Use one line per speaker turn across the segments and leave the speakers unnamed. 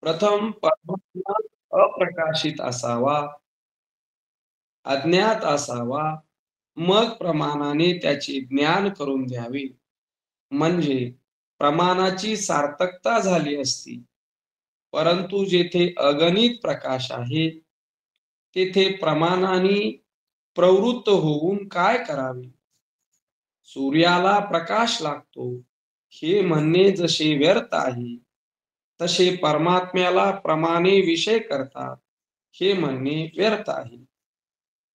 प्रथम परमात्मा अप्रकाशित असावा, अज्ञात असावा, मग प्रमाणाने त्याचे ज्ञान करून द्यावे, म्हणजे प्रमाणाची सार्थकता झाली असती. परंतु जेथे अगणित प्रकाश आहे, तेथे प्रमाणाने प्रवृत्त होऊन काय करावे? सूर्याला प्रकाश लागतो हे म्हणणे जसे व्यर्थ आहे, तसे परमात्म्याला प्रमाणे विषय करतात हे म्हणणे व्यर्थ आहे.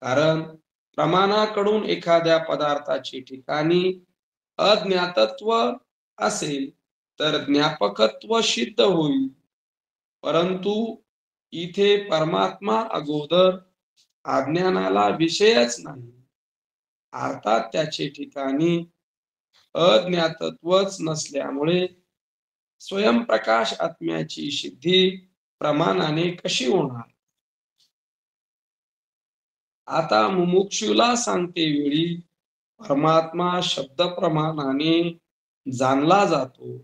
कारण प्रमाणाकडून एखाद्या पदार्थाची ठिकाणी अज्ञातत्व असेल तर ज्ञापकत्व सिद्ध होईल. परंतु इथे परमात्मा अगोदर अज्ञानाला विषयच नाही, अर्थात त्याचे ठिकाणी अज्ञातत्वच नसल्यामुळे स्वयंप्रकाश आत्म्याची सिद्धी प्रमाणाने कशी होणार? आता मुमुक्षूला सांगते वेळी परमात्मा शब्द प्रमाणाने जाणला जातो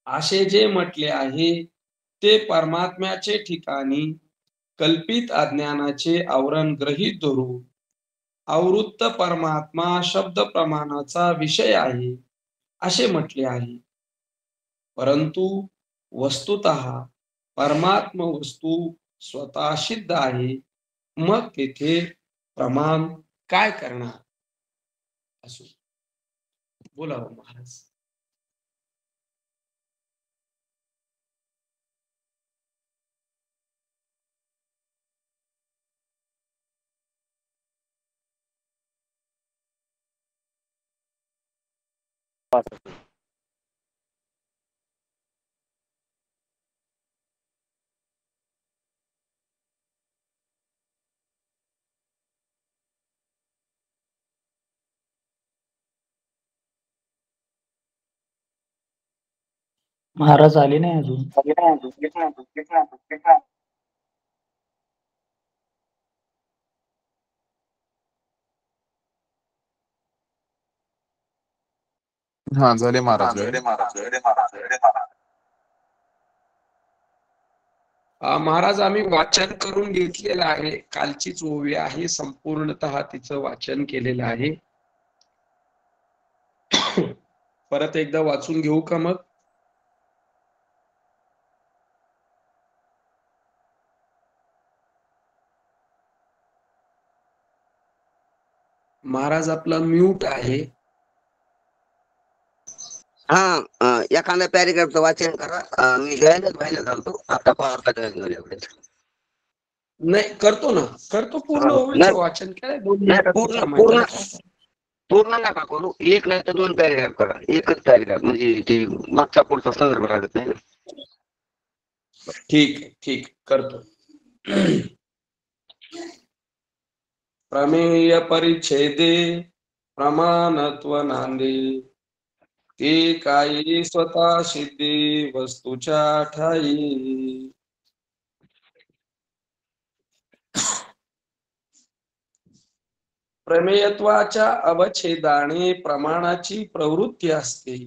असे जे म्हटले आहे ते परमात्म्याचे ठिकाणी कल्पित अज्ञानाचे आवरण गृहीत धरून आवृत्त परमात्मा शब्द प्रमाणाचा विषय आहे असे म्हटले आहे. परंतु वस्तुतः परमात्म वस्तू स्वतः सिद्ध आहे, मग तेथे प्रमाण काय करणार? असो, बोलावं महाराज.
महाराज आले नाही अजून.
हा झाले महाराज.
महाराज आम्ही वाचन करून घेतलेलं आहे. कालचीच ओवी आहे, संपूर्णतः तिचं वाचन केलेलं आहे. परत एकदा वाचून घेऊ का मग? महाराज आपला म्यूट आहे.
हा, एखाद्या पॅरेग्राफचं वाचन करा. मी घ्यायलाच व्हायला चालतो आता.
नाही करतो ना, करतो पूर्ण ओवीचं वाचन. काय
पूर्ण नका करू, एक नाही तर 2 पॅरेग्राफ करा. एकच पॅरेग्राफ म्हणजे ते मागचा पुढचा संदर्भ लागत नाही.
ठीक करतो. प्रमेय परिच्छेदे प्रमाणत्व नांदे, ते काही स्वतः सिद्धी वस्तूच्या ठाई. प्रमेयत्वाच्या अवच्छेदाने प्रमाणाची प्रवृत्ती असते,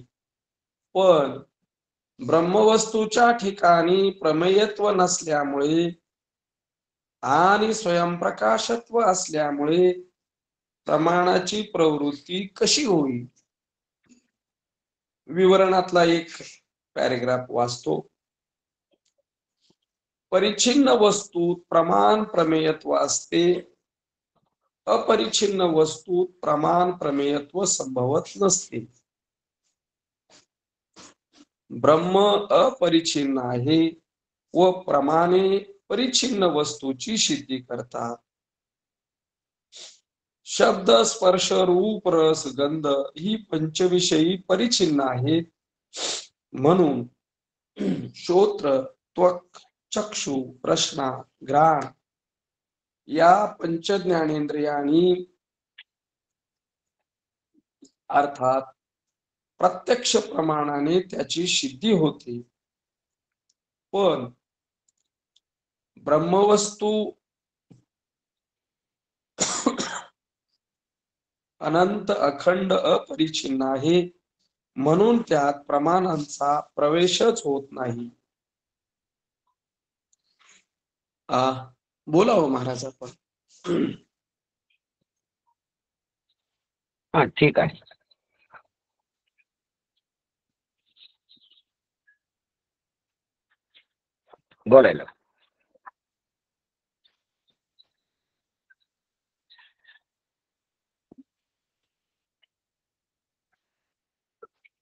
पण ब्रह्मवस्तूच्या ठिकाणी प्रमेयत्व नसल्यामुळे आणि स्वयंप्रकाशत्व असल्यामुळे प्रमाणाची प्रवृत्ती कशी होईल? विवरणातला एक पॅरेग्राफ वाचतो. परिच्छिन्न वस्तूत प्रमाण प्रमेयत्व असते, अपरिच्छिन्न वस्तूत प्रमाण प्रमेयत्व संभवत नसते. ब्रह्म अपरिच्छिन्न आहे व प्रमाणे परिच्छिन्न वस्तूची सिद्धी करतात. शब्द स्पर्श रूप रस गंध ही पंचविषयी परिच्छिन्न आहेत, म्हणून श्रोत्र त्वक चक्षु रसना घ्राण या पंचज्ञानेंद्रियांनी अर्थात प्रत्यक्ष प्रमाणाने त्याची सिद्धी होते. पण ब्रह्मवस्तू अनंत अखंड अपरिच्छिन्न आहे, म्हणून त्यात प्रमाणांचा प्रवेशच होत नाही. बोला हो महाराज आपण.
हा ठीक आहे. बोलायला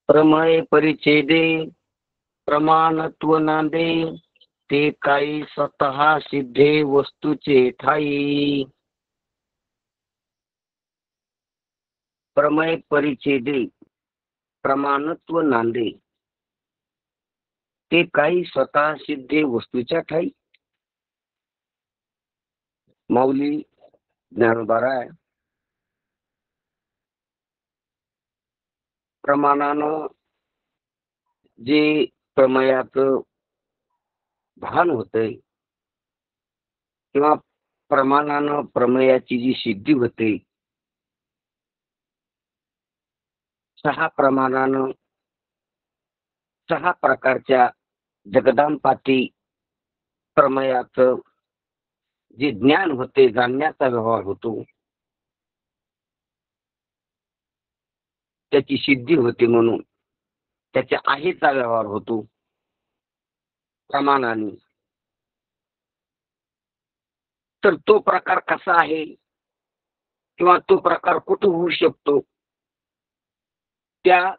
प्रमय परिच्छेदे प्रमाणत्व नांदे ते काही स्वतः सिद्धे वस्तूचे ठाई. प्रमय परिच्छेदे प्रमाणत्व नांदे ते काही स्वतः सिद्धे वस्तूच्या ठाई. माऊली ज्ञानोबाराय प्रमाणानं जे प्रमयाचं भान होतंय किंवा प्रमाणानं प्रमेयाची जी सिद्धी होते, सहा प्रमाणानं 6 प्रकारच्या जगदांपाठी प्रमेयाचं जे ज्ञान होते, जाणण्याचा व्यवहार होतो, त्याची सिद्धी होते, म्हणून त्याच्या आहेचा व्यवहार होतो प्रमाणाने. तर तो प्रकार कसा आहे किंवा तो प्रकार कुठे होऊ शकतो, त्या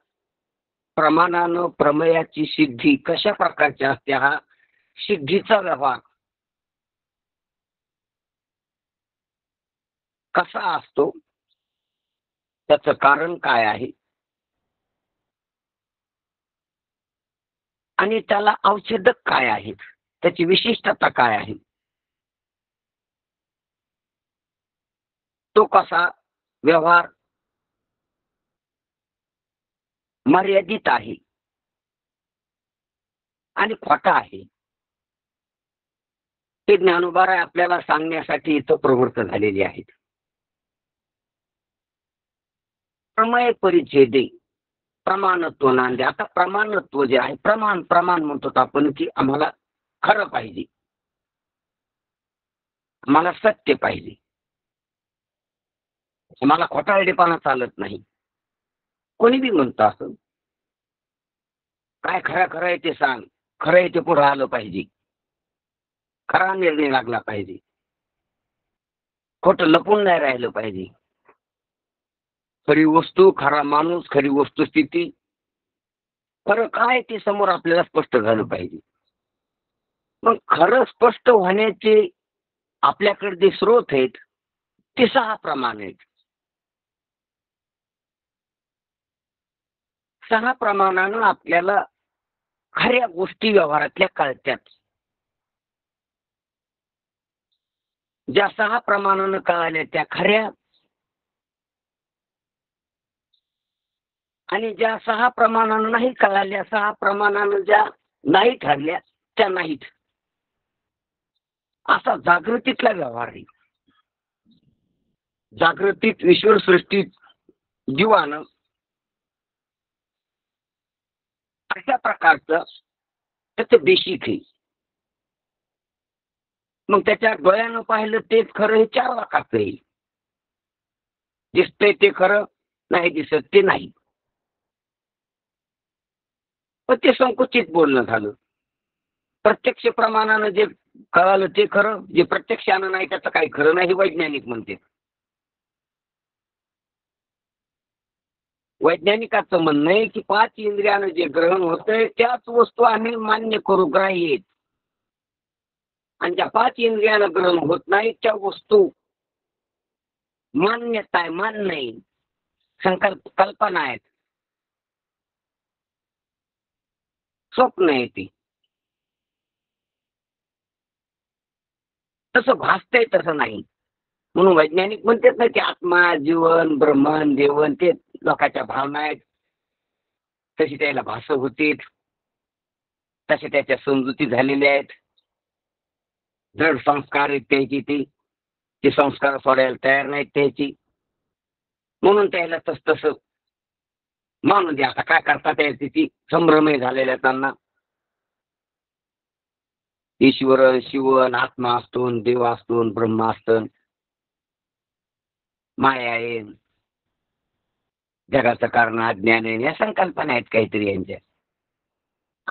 प्रमाणानं प्रमेयाची सिद्धी कशा प्रकारची असते, हा सिद्धीचा व्यवहार कसा असतो, त्याचं कारण काय आहे आणि त्याला औषधक काय आहेत, त्याची विशिष्टता काय आहे, तो कसा व्यवहार मर्यादित आहे आणि खोटा आहे, ते ज्ञानोबाराय आपल्याला सांगण्यासाठी इथं प्रवृत्त झालेली आहेत. प्रमय परिच्छेदे प्रमाणत्व नांदे. आता प्रमाणत्व जे आहे, प्रमाण म्हणतो आपण की आम्हाला खरं पाहिजे, आम्हाला सत्य पाहिजे, आम्हाला खोटारडेपणा चालत नाही. कोणी बी म्हणतं असं, काय खरं आहे ते सांग, खरं आहे ते पुढे आलं पाहिजे, खरा निर्णय लागला पाहिजे, खोटं लपून नाही राहिलं पाहिजे, खरी वस्तू, खरा माणूस, खरी वस्तुस्थिती, खरं काय ते समोर आपल्याला स्पष्ट झालं पाहिजे. मग खरं स्पष्ट होण्याचे आपल्याकडे जे स्रोत आहेत ते 6 प्रमाण आहेत. 6 प्रमाणानं आपल्याला खऱ्या गोष्टी व्यवहारातल्या कळत्यात. ज्या 6 प्रमाणानं कळाल्या त्या खऱ्या, आणि ज्या 6 प्रमाणानं नाही कळाल्या, 6 प्रमाणानं ज्या नाही ठरल्या त्या नाहीत. असा जागृतीतला व्यवहार आहे. जागृतीत ईश्वर सृष्टीत जीवानं अशा प्रकारचं त्याचं बेसिक आहे. मग त्याच्या डोळ्यानं पाहिलं तेच खरं, हे 4 वाकाचं आहे. दिसतंय ते खरं, नाही दिसत ते नाही. पण ते संकुचित बोलणं झालं. प्रत्यक्ष प्रमाणानं जे कळालं ते खरं, जे प्रत्यक्षानं नाही त्याचं काही खरं नाही, वैज्ञानिक म्हणते. वैज्ञानिकाचं म्हणणं आहे की 5 इंद्रियानं जे ग्रहण होतंय त्याच वस्तू आम्ही मान्य करू, ग्राह्य आहेत, आणि ज्या 5 इंद्रियानं ग्रहण होत नाही त्या वस्तू मान्यता आहे, मान नाही, संकल्प, कल्पना आहेत, स्वप्न आहे. ती तसं भासतंय तसं नाही, म्हणून वैज्ञानिक म्हणतात ना की आत्मा, जीवन, ब्रह्मन, देवन ते लोकांच्या भावना आहेत, तशी त्याला भास होती, तसे त्याच्या समजुती झालेल्या आहेत. जड संस्कार आहेत त्याची, ते संस्कार सोडायला तयार नाहीत त्याची, म्हणून त्याला तसं मानू दे, आता काय करतात ती संभ्रमय झालेल्या त्यांना. ईश्वर, शिवन, आत्मा असतो, देव असतो, ब्रह्म असतो, माया आहे, जगाचं कारण अज्ञान आहे, या संकल्पना आहेत काहीतरी यांच्या.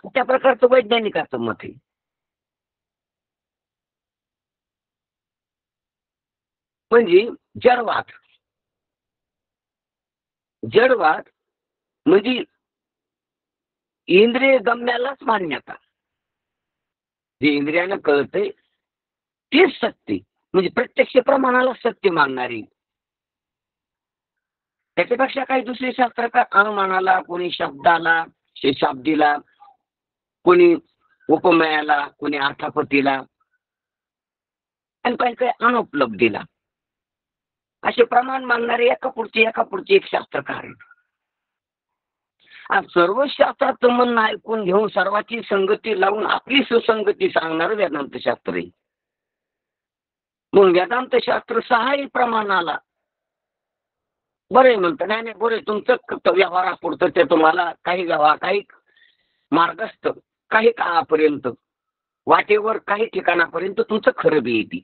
त्या प्रकारचं वैज्ञानिकाचं मत आहे. म्हणजे जडवाद. जडवाद म्हणजे इंद्रिय गम्यालाच मान्यता. जे इंद्रियानं कळतंय तेच सत्य, म्हणजे प्रत्यक्ष प्रमाणाला सत्य मानणारी. त्याच्यापेक्षा काही दुसरे शास्त्रकार अनुमानाला, कोणी शब्दाला, शाब्दीला, कोणी उपमेयाला, कोणी अर्थापत्तीला, आणि काही काही अनुपलब्धीला असे प्रमाण मानणारे एका पुढचे एक शास्त्रकार आहेत. सर्व शास्त्राचं म्हणणं ऐकून घेऊन सर्वाची संगती लावून आपली सुसंगती सांगणार वेदांत शास्त्र आहे. म्हणून वेदांत शास्त्र सहाही प्रमाणाला बरे म्हणतं. नाही बरे, तुमचं व्यवहारापुरतं ते तुम्हाला काही व्यवहार, काही मार्गस्थ, काही काळापर्यंत, वाटेवर काही ठिकाणापर्यंत तुमचं खरं बी येते,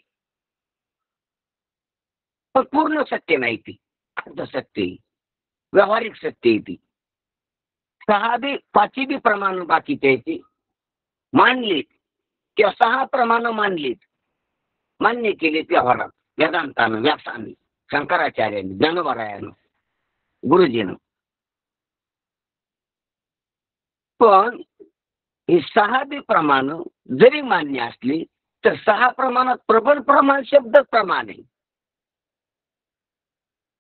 पण पूर्ण सत्य नाही. ती अर्ध सत्य, व्यावहारिक सत्य येते. सहा बी पाचही बी प्रमाण बाकीचे येते मानलीत, किंवा सहा प्रमाण मानलीत, मान्य केले व्यवहारात, वेदांतानं, व्यासाने, शंकराचार्याने, ज्ञानोबरायानं, गुरुजीनं. पण हे सहा बी प्रमाण जरी मान्य असली तर सहा प्रमाणात प्रबळ प्रमाण शब्द प्रमाण आहे.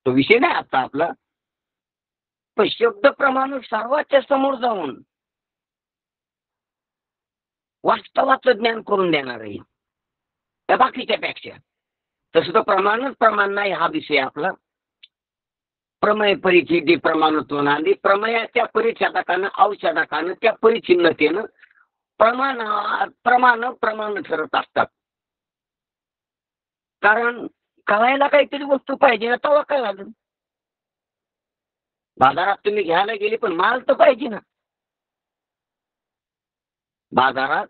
तो विषय नाही आता आपला. पण शब्द प्रमाण सर्वांच्या समोर जाऊन वास्तवाचं ज्ञान करून देणार आहे त्या बाकीच्या पेक्षा. तसं तर प्रमाणच प्रमाण नाही हा विषय आपला. प्रमेय परिच्छेदी प्रमाणत्व नांदी. प्रमेयाच्या परिच्छेदकानं, औषधकानं, त्या परिच्छिन्नतेनं प्रमाण ठरत असतात. कारण कळायला काहीतरी वस्तू पाहिजे ना, तेव्हा काय झालं. बाजारात तुम्ही घ्यायला गेले पण माल तर पाहिजे ना. बाजारात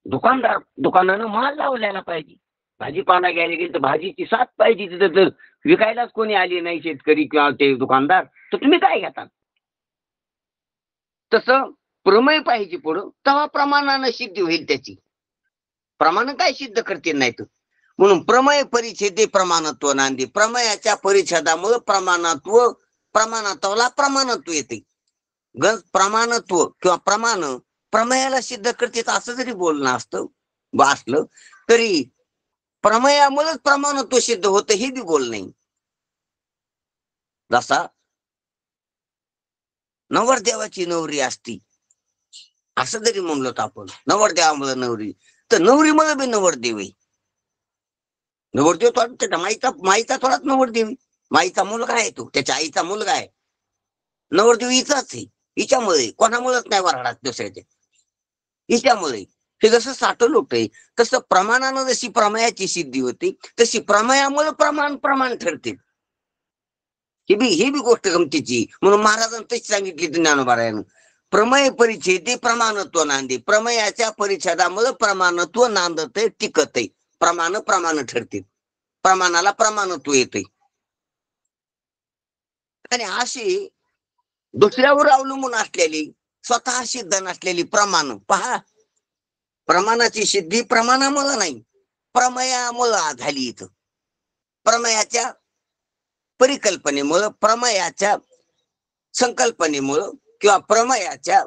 दुकानानं माल लावलेला पाहिजे. भाजीपाला घ्यायला गेले तर भाजीची साथ पाहिजे. तिथं जर विकायलाच कोणी आली नाही, शेतकरी किंवा ते दुकानदार, तर तुम्ही काय घेता. तसं प्रमेय पाहिजे पुढं, तेव्हा प्रमाणानं सिद्धी होईल त्याची. प्रमाण काय सिद्ध करते नाही तर. म्हणून प्रमेय परिच्छेदे प्रमाणत्व नांदी. प्रमेयाच्या परिच्छेदामुळे प्रमाणत्वाला प्रमाणत्व येते. प्रमाणत्व किंवा प्रमाण प्रमेयाला सिद्ध करते असं जरी बोलणं असलं तरी प्रमेयामुळेच प्रमाणत्व सिद्ध होतं हे बी बोल नाही. जसा नवरदेवाची नवरी असती असं जरी म्हणलो तर आपण, नवरदेवामुळे नवरी, तर नवरीमुळे बी नवरदेव आहे. नवरदेव थोडा माईचा थोडाच नवरदेव आहे. माईचा मुलगा आहे तो, त्याच्या आईचा मुलगा आहे. नवरदेव हिचाच आहे, हिच्यामुळे, कोणामुळेच नाही वराडात दुसऱ्याच्या, हिच्यामुळे. हे जसं साठं लोट आहे तसं प्रमाणानं जशी प्रमेयाची सिद्धी होती तशी प्रमेयामुळे प्रमाण ठरते. ही बी गोष्ट गमतीची. म्हणून महाराजांनी तशी सांगितली ज्ञानोबरायानं, प्रमेय परिच्छेदे प्रमाणत्व नांदे. प्रमेयाच्या परिच्छेदामुळे प्रमाणत्व नांदते, टिकते. प्रमाण ठरते, प्रमाणाला प्रमाणत्व येते. आणि अशी दुसऱ्यावर अवलंबून असलेली, स्वतः सिद्ध नसलेली प्रमाण पहा. प्रमाणाची सिद्धी प्रमाणामुळे नाही, प्रमेयामुळे झाली. इथं प्रमेयाच्या परिकल्पनेमुळं, प्रमेयाच्या संकल्पनेमुळं किंवा प्रमेयाच्या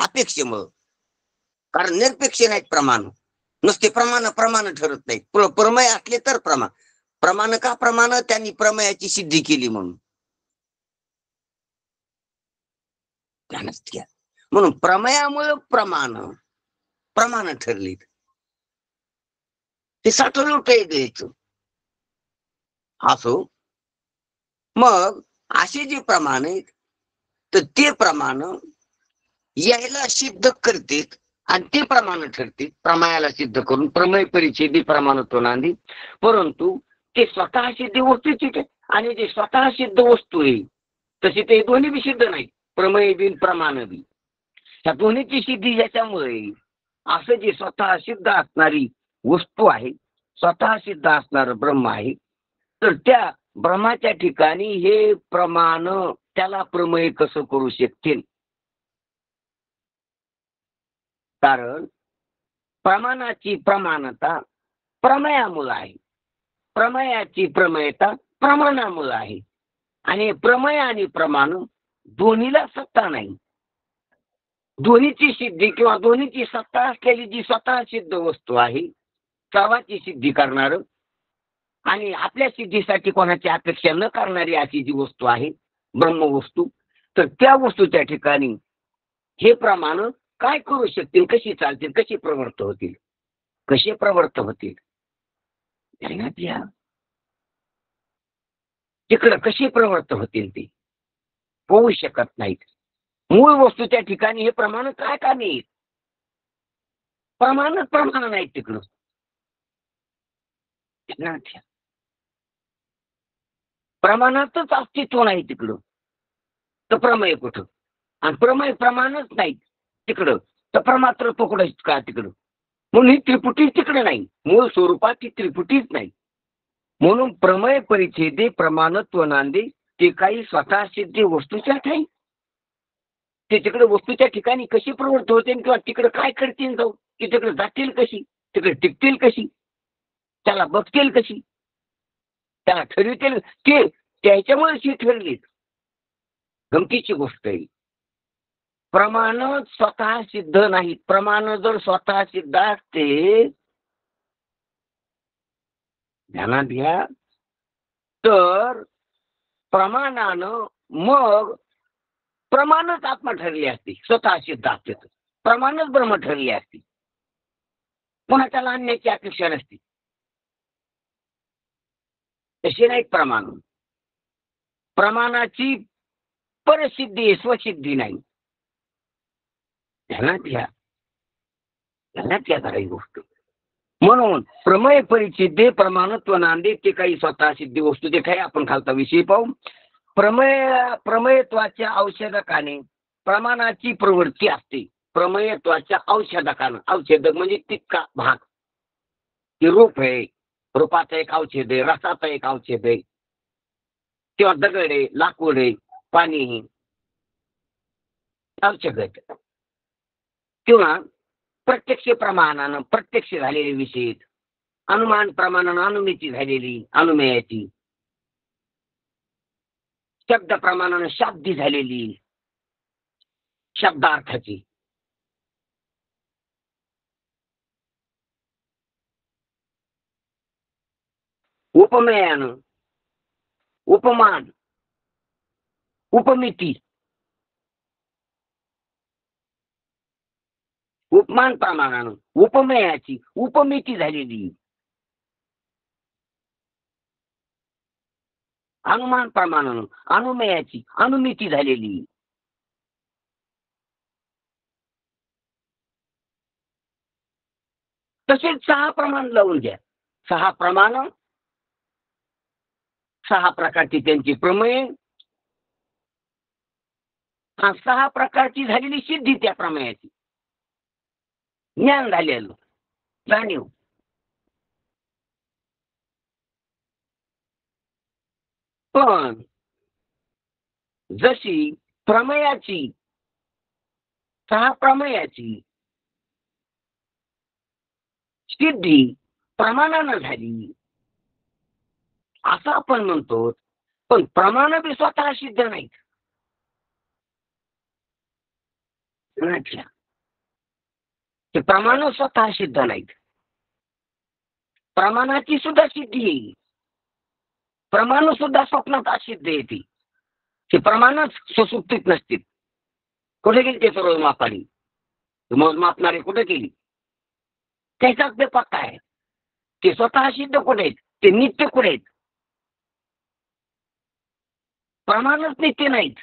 अपेक्षेमुळं. कारण निरपेक्ष नाहीत प्रमाण, नुसते प्रमाण ठरत नाहीत. प्रमेय असले तर प्रमाण का प्रमाण त्यांनी प्रमेयाची सिद्धी केली म्हणून म्हणून प्रमेयामुळे प्रमाण ठरली. ते साठवलं द्यायचं असो. मग असे जे प्रमाण आहेत तर ते प्रमाण यायला सिद्ध करतात आणि ते प्रमाण ठरते. प्रमेयाला सिद्ध करून प्रमेय परिच्छेदी प्रमाणत्व नांदी. परंतु ते स्वतः सिद्धी वस्तूची आणि जे स्वतः सिद्ध वस्तू आहे तशी ते दोन्ही बी सिद्ध नाही. प्रमेय बी प्रमाण बी, ह्या दोन्हीची सिद्धी ज्याच्यामुळे असं जे स्वतः सिद्ध असणारी वस्तू आहे, स्वतः सिद्ध असणार ब्रह्म आहे, तर त्या ब्रह्माच्या ठिकाणी हे प्रमाण त्याला प्रमेय कसं करू शकतील? कारण प्रमाणाची प्रमाणता प्रमेयामुळे आहे, प्रमेयाची प्रमेयता प्रमाणामुळे आहे. आणि प्रमेय आणि प्रमाण दोन्हीला सत्ता नाही. दोन्हीची सिद्धी किंवा दोन्हीची सत्ता असलेली जी स्वतः सिद्ध वस्तू आहे, सर्वाची सिद्धी करणार आणि आपल्या सिद्धीसाठी कोणाची अपेक्षा न करणारी अशी जी वस्तू आहे ब्रह्मवस्तू, तर त्या वस्तूच्या ठिकाणी हे प्रमाण काय करू शकतील, कशी चालतील, कशी प्रवृत्त होतील, कसे प्रवृत्त होतील ध्यानात घ्या. तिकडं कशी प्रवृत्त होतील ते होऊ शकत नाहीत. मूळ वस्तूच्या ठिकाणी हे प्रमाण काय का नाही? प्रमाणच प्रमाण नाहीत तिकडं. ध्यानात घ्या. प्रमाणातच अस्तित्व नाही तिकडं, तर प्रमेय कुठं? आणि प्रमेय प्रमाणच नाही तिकडं, तर प्रमात्र तो कुठं का तिकडं? म्हणून ही त्रिपुटी तिकडे नाही, मूळ स्वरूपात ती त्रिपुटीच नाही. म्हणून प्रमेय परिच्छेदे प्रमाणत्व नांदे ते काही स्वतः सिद्ध वस्तूच्या ठाई. ते तिकडे वस्तूच्या ठिकाणी कशी प्रवृत्त होते किंवा तिकडे काय करतील, जाऊ की तिकडे जातील कशी, तिकडे टिकतील कशी, त्याला बघतील कशी, त्याला ठरवतील ते त्याच्यामुळेच ही ठरली. गमतीची गोष्ट आहे. प्रमाण स्वतः सिद्ध नाही. प्रमाण जर स्वतः सिद्ध असते, ध्यानात घ्या, तर प्रमाणानं मग प्रमाणच आत्मा ठरली असती. स्वतः सिद्ध असते तर प्रमाणच ब्रह्म ठरली असती. पुन्हा त्याला आणण्याची अपेक्षा नसती. तसे नाहीत प्रमाण. प्रमाणाची परसिद्धी स्वसिद्धी नाही. ध्यानात घ्या, ध्यानात घ्या काही गोष्ट. म्हणून प्रमेय परिच्छेदे प्रमाणत्व नांदे ते काही स्वतः सिद्धी वस्तू ते काही आपण खालचा विषय पाहू. प्रमेयत्वाच्या औषधकाने प्रमाणाची प्रवृत्ती असते. प्रमेयत्वाच्या औषधकानं, औषधक म्हणजे तितका भाग, की रूप आहे, रूपाचा एक औषध आहे, रसाचा एक औषध आहे, किंवा दगड आहे, लाकूड आहे, पाणी आहे, औषध आहे. किंवा प्रत्यक्ष प्रमाणानं प्रत्यक्ष झालेले विषय, अनुमान प्रमाणानं अनुमिती झालेली अनुमेयाची, शब्द प्रमाणानं शाब्दी झालेली शब्दार्थाची, उपमेयानं उपमान उपमिती, उपमान प्रमाणानं उपमेयाची उपमिती झालेली, अनुमान प्रमाणानं अनुमेयाची अनुमिती झालेली, तसेच 6 प्रमाण लावून घ्या. 6 प्रमाण, 6 प्रकारची त्यांची प्रमेय, 6 प्रकारची झालेली सिद्धी त्या प्रमेयाची, ज्ञान झालेलं, जाणीव. पण जशी प्रमेयाची 6 प्रमेयाची सिद्धी प्रमाणानं झाली असं आपण म्हणतो, पण प्रमाण बी स्वतः सिद्ध नाहीत. अच्छा, ते प्रमाण स्वतः सिद्ध नाहीत. प्रमाणाची सुद्धा सिद्धी येईल. प्रमाण सुद्धा स्वप्नात असिद्ध येते. ते प्रमाणच सुसुप्तीत नसतील. कुठे गेली ते सर्व मापाली? मापणारे कुठे गेली? त्याचाच ते पक्का आहे. ते स्वतः सिद्ध कुठे आहेत? ते नित्य कुठे आहेत? प्रमाणच नित्य नाहीत.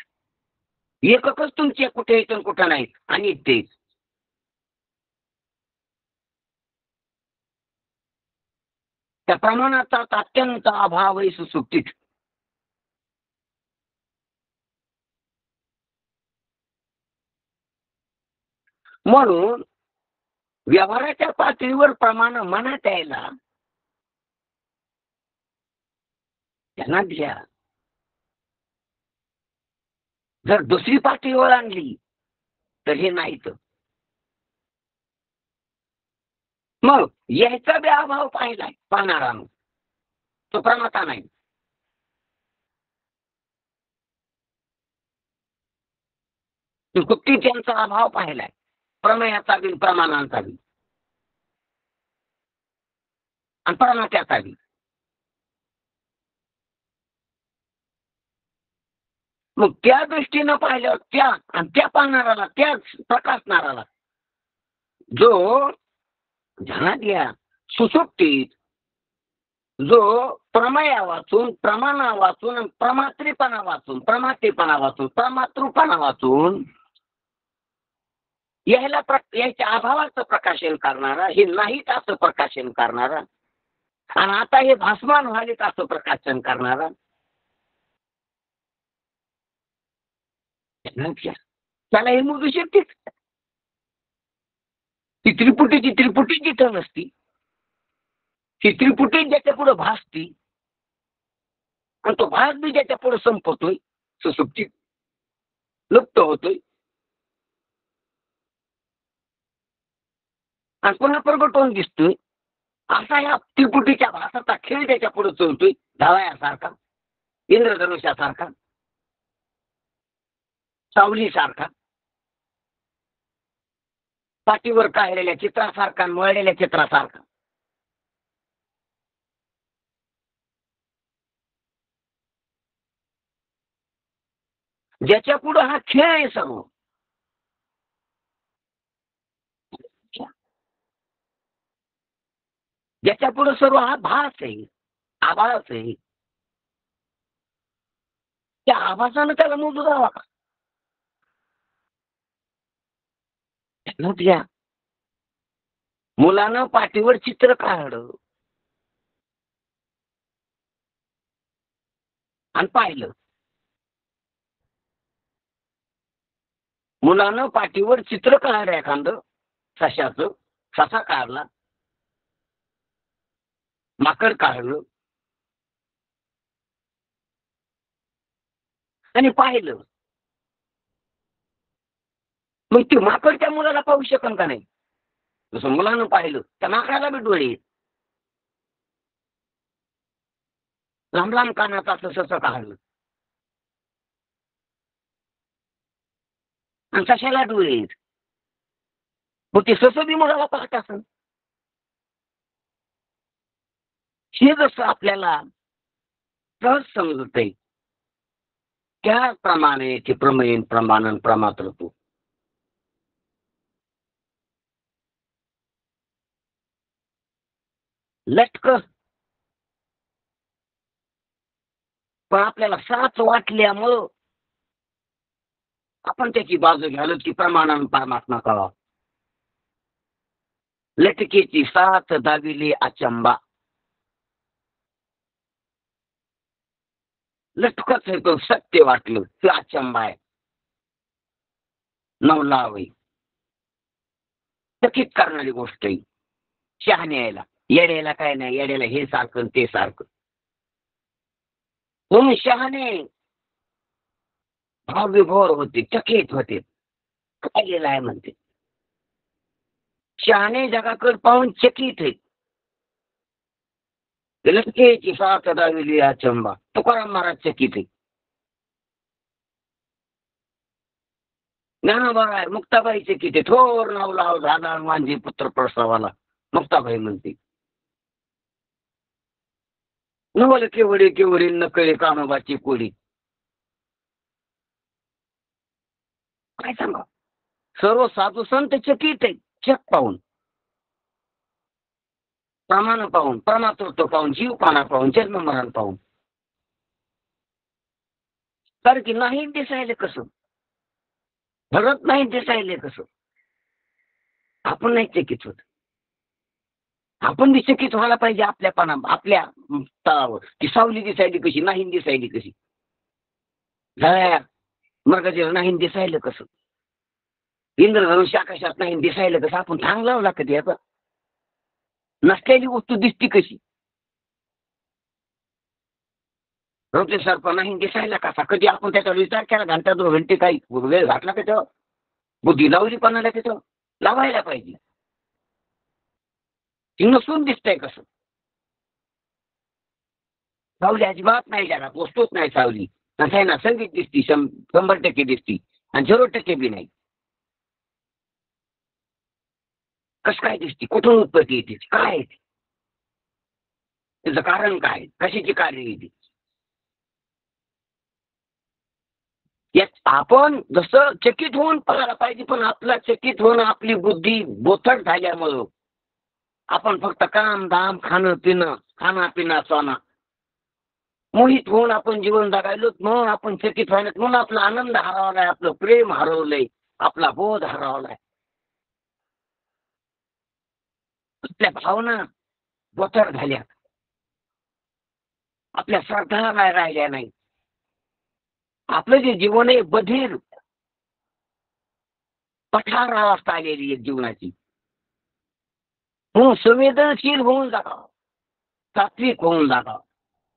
एककच तुमचे कुठे आहेत आणि कुठे नाहीत, आणि ते त्या प्रमाणाचा अत्यंत अभाव आहे सुसुप्तीत. म्हणून व्यवहाराच्या पातळीवर प्रमाण मनात यायला त्यांना द्या. जर दुसरी पातळीवर आणली तर हे नाहीत. मग याचा बी अभाव पाहिलाय पाहणारानं, तो प्रमाता नाही. गुप्ती त्यांचा अभाव पाहिलाय, प्रमेयाचा बी प्रमाणांचा बी आणि प्रमात्याचा बी. मग त्या दृष्टीनं पाहिल्यावर त्या आणि त्या पाहणाराला, त्याच प्रकाशणाराला जो ध्यानात घ्या सुसुप्तीत जो प्रमेया वाचून, प्रमाणा वाचून, प्रमात्रीपणा वाचून, प्रमातेपणा वाचून, प्रमातृपणा वाचून याच्या अभावाचं प्रकाशन करणारा, हे नाहीत असं प्रकाशन करणारा, आणि आता हे भासमान व्हालेत असं प्रकाशन करणारा, त्याला हे मोजू शकतेच. ती त्रिपुटीची त्रिपुटी जिथं नसती, ती त्रिपुटी ज्याच्या पुढे भासती आणि तो भास बी ज्याच्या पुढे संपतोय, सुसुप्तीत लुप्त होतोय आणि पुन्हा प्रगट होऊन दिसतोय, असा या त्रिपुटीच्या भासाचा खेळ त्याच्या पुढे चलतोय. धावयासारखा, इंद्रधनुष्यासारखा, सावलीसारखा, पाठीवर काढलेल्या चित्रासारखा, मळलेल्या चित्रासारखा. ज्याच्या पुढे हा खेळ आहे सर्व, ज्याच्या पुढे सर्व हा भास आहे, आभास आहे, त्या आभासानं त्याला मोजू द्यावा का? घ्या. मुलानं पाठीवर चित्र काढलं आणि पाहिलं. मुलानं पाठीवर चित्र काढलं एखादं सशाचं, ससा काढला, माकड काढलं आणि पाहिलं. मग ते माकड त्या मुलाला पाहू शकन का नाही? जसं मुलानं पाहिलं, त्या माकडाला बी डोळे आहेत. लांब लांब कानाचं असं ससं काढलं आणि सशाला डोळे आहेत. मग ते ससं बी मुलाला पाहत असेल. हे जसं आपल्याला सहज समजतंय, त्याप्रमाणे ते प्रमेय, प्रमाणन, प्रमातृत्व लटक. पण आपल्याला साच वाटल्यामुळं आपण त्याची बाजू घ्यालो की प्रमाणानं परमात्मा कळा. लटकेची साथ दाविली अचंबा. लटकच आहे तो सत्य वाटलं ते अचंबा आहे. नवलावई चकित करणारी गोष्ट आहे. शहाणे यायला, येड्याला काय नाही, येड्याला हे सारखं ते सारखं. म्हणून शहाणे भाव विभोर होते, चकित होते. काय गेलं आहे म्हणते. शहाणे जगाकडे पाहून चकित आहे. लटकेची साथ दाविली अचंबा. तुकाराम महाराज चकित आहे. ज्ञानोबा आहे, मुक्ताबाई चकित आहे. थोर नाव लाव झाला माझी पुत्र प्रसवाला, मुक्ताबाई म्हणते. नवल केवढे केवढे नकळे कानोबाची कोडी. काय सांगा, सर्व साधू संत चकित आहे. चक पाहून, प्रमाण पाहून, प्रमातृत्व पाहून, जीवपाना पाहून, जन्म मरण पाहून. कारण की नाही दिसायले कसं, भरत नाही दिसायले कसं, आपण नाही चकित होत. आपण बी चकित व्हायला पाहिजे आपल्या पाना, आपल्या तळावर. ती सावली दिसायली कशी, नाही दिसायली कशी, झाल्या मृगाच्या नाही दिसायला कसं. इंद्रधनुष्य आकाशात नाही दिसायला कसं आपण थांग लावला कधी याचा नसलेली वस्तू दिसती कशी रौद्र सर्प नाही दिसायला कसा कधी आपण त्याच्यावर विचार केला घंटा 2 घंटे काही वेळ घातला त्याच्यावर बुद्धी लावली कोणाला त्याच्यावर लावायला पाहिजे ती नसून दिसतंय कसं सावली अजिबात नाही जगात वस्तूच नाही सावली आहे ना संगीत दिसती 100% दिसती आणि 0% बी नाही कसं काय दिसती कुठून उत्पत्ती येते काय येते त्याचं कारण काय कशाची कार्य येते यात आपण जसं चकित होऊन पाहायला पाहिजे पण आपला चकित होणं आपली बुद्धी बोथट झाल्यामुळं आपण फक्त काम दाम खाणं पिणं सोना मोहित होऊन आपण जीवन जगायलो म्हणून आपण चकित व्हायला म्हणून आपला आनंद हरवलाय आपलं प्रेम हरवलंय आपला बोध हरवलाय आपल्या भावना बोथट झाल्या आपल्या श्रद्धा राहिल्या नाही आपलं जे जीवन आहे बधीर पठार अवस्था आलेली आहे जीवनाची म्हणून संवेदनशील होऊन जागावं सात्विक होऊन जागावं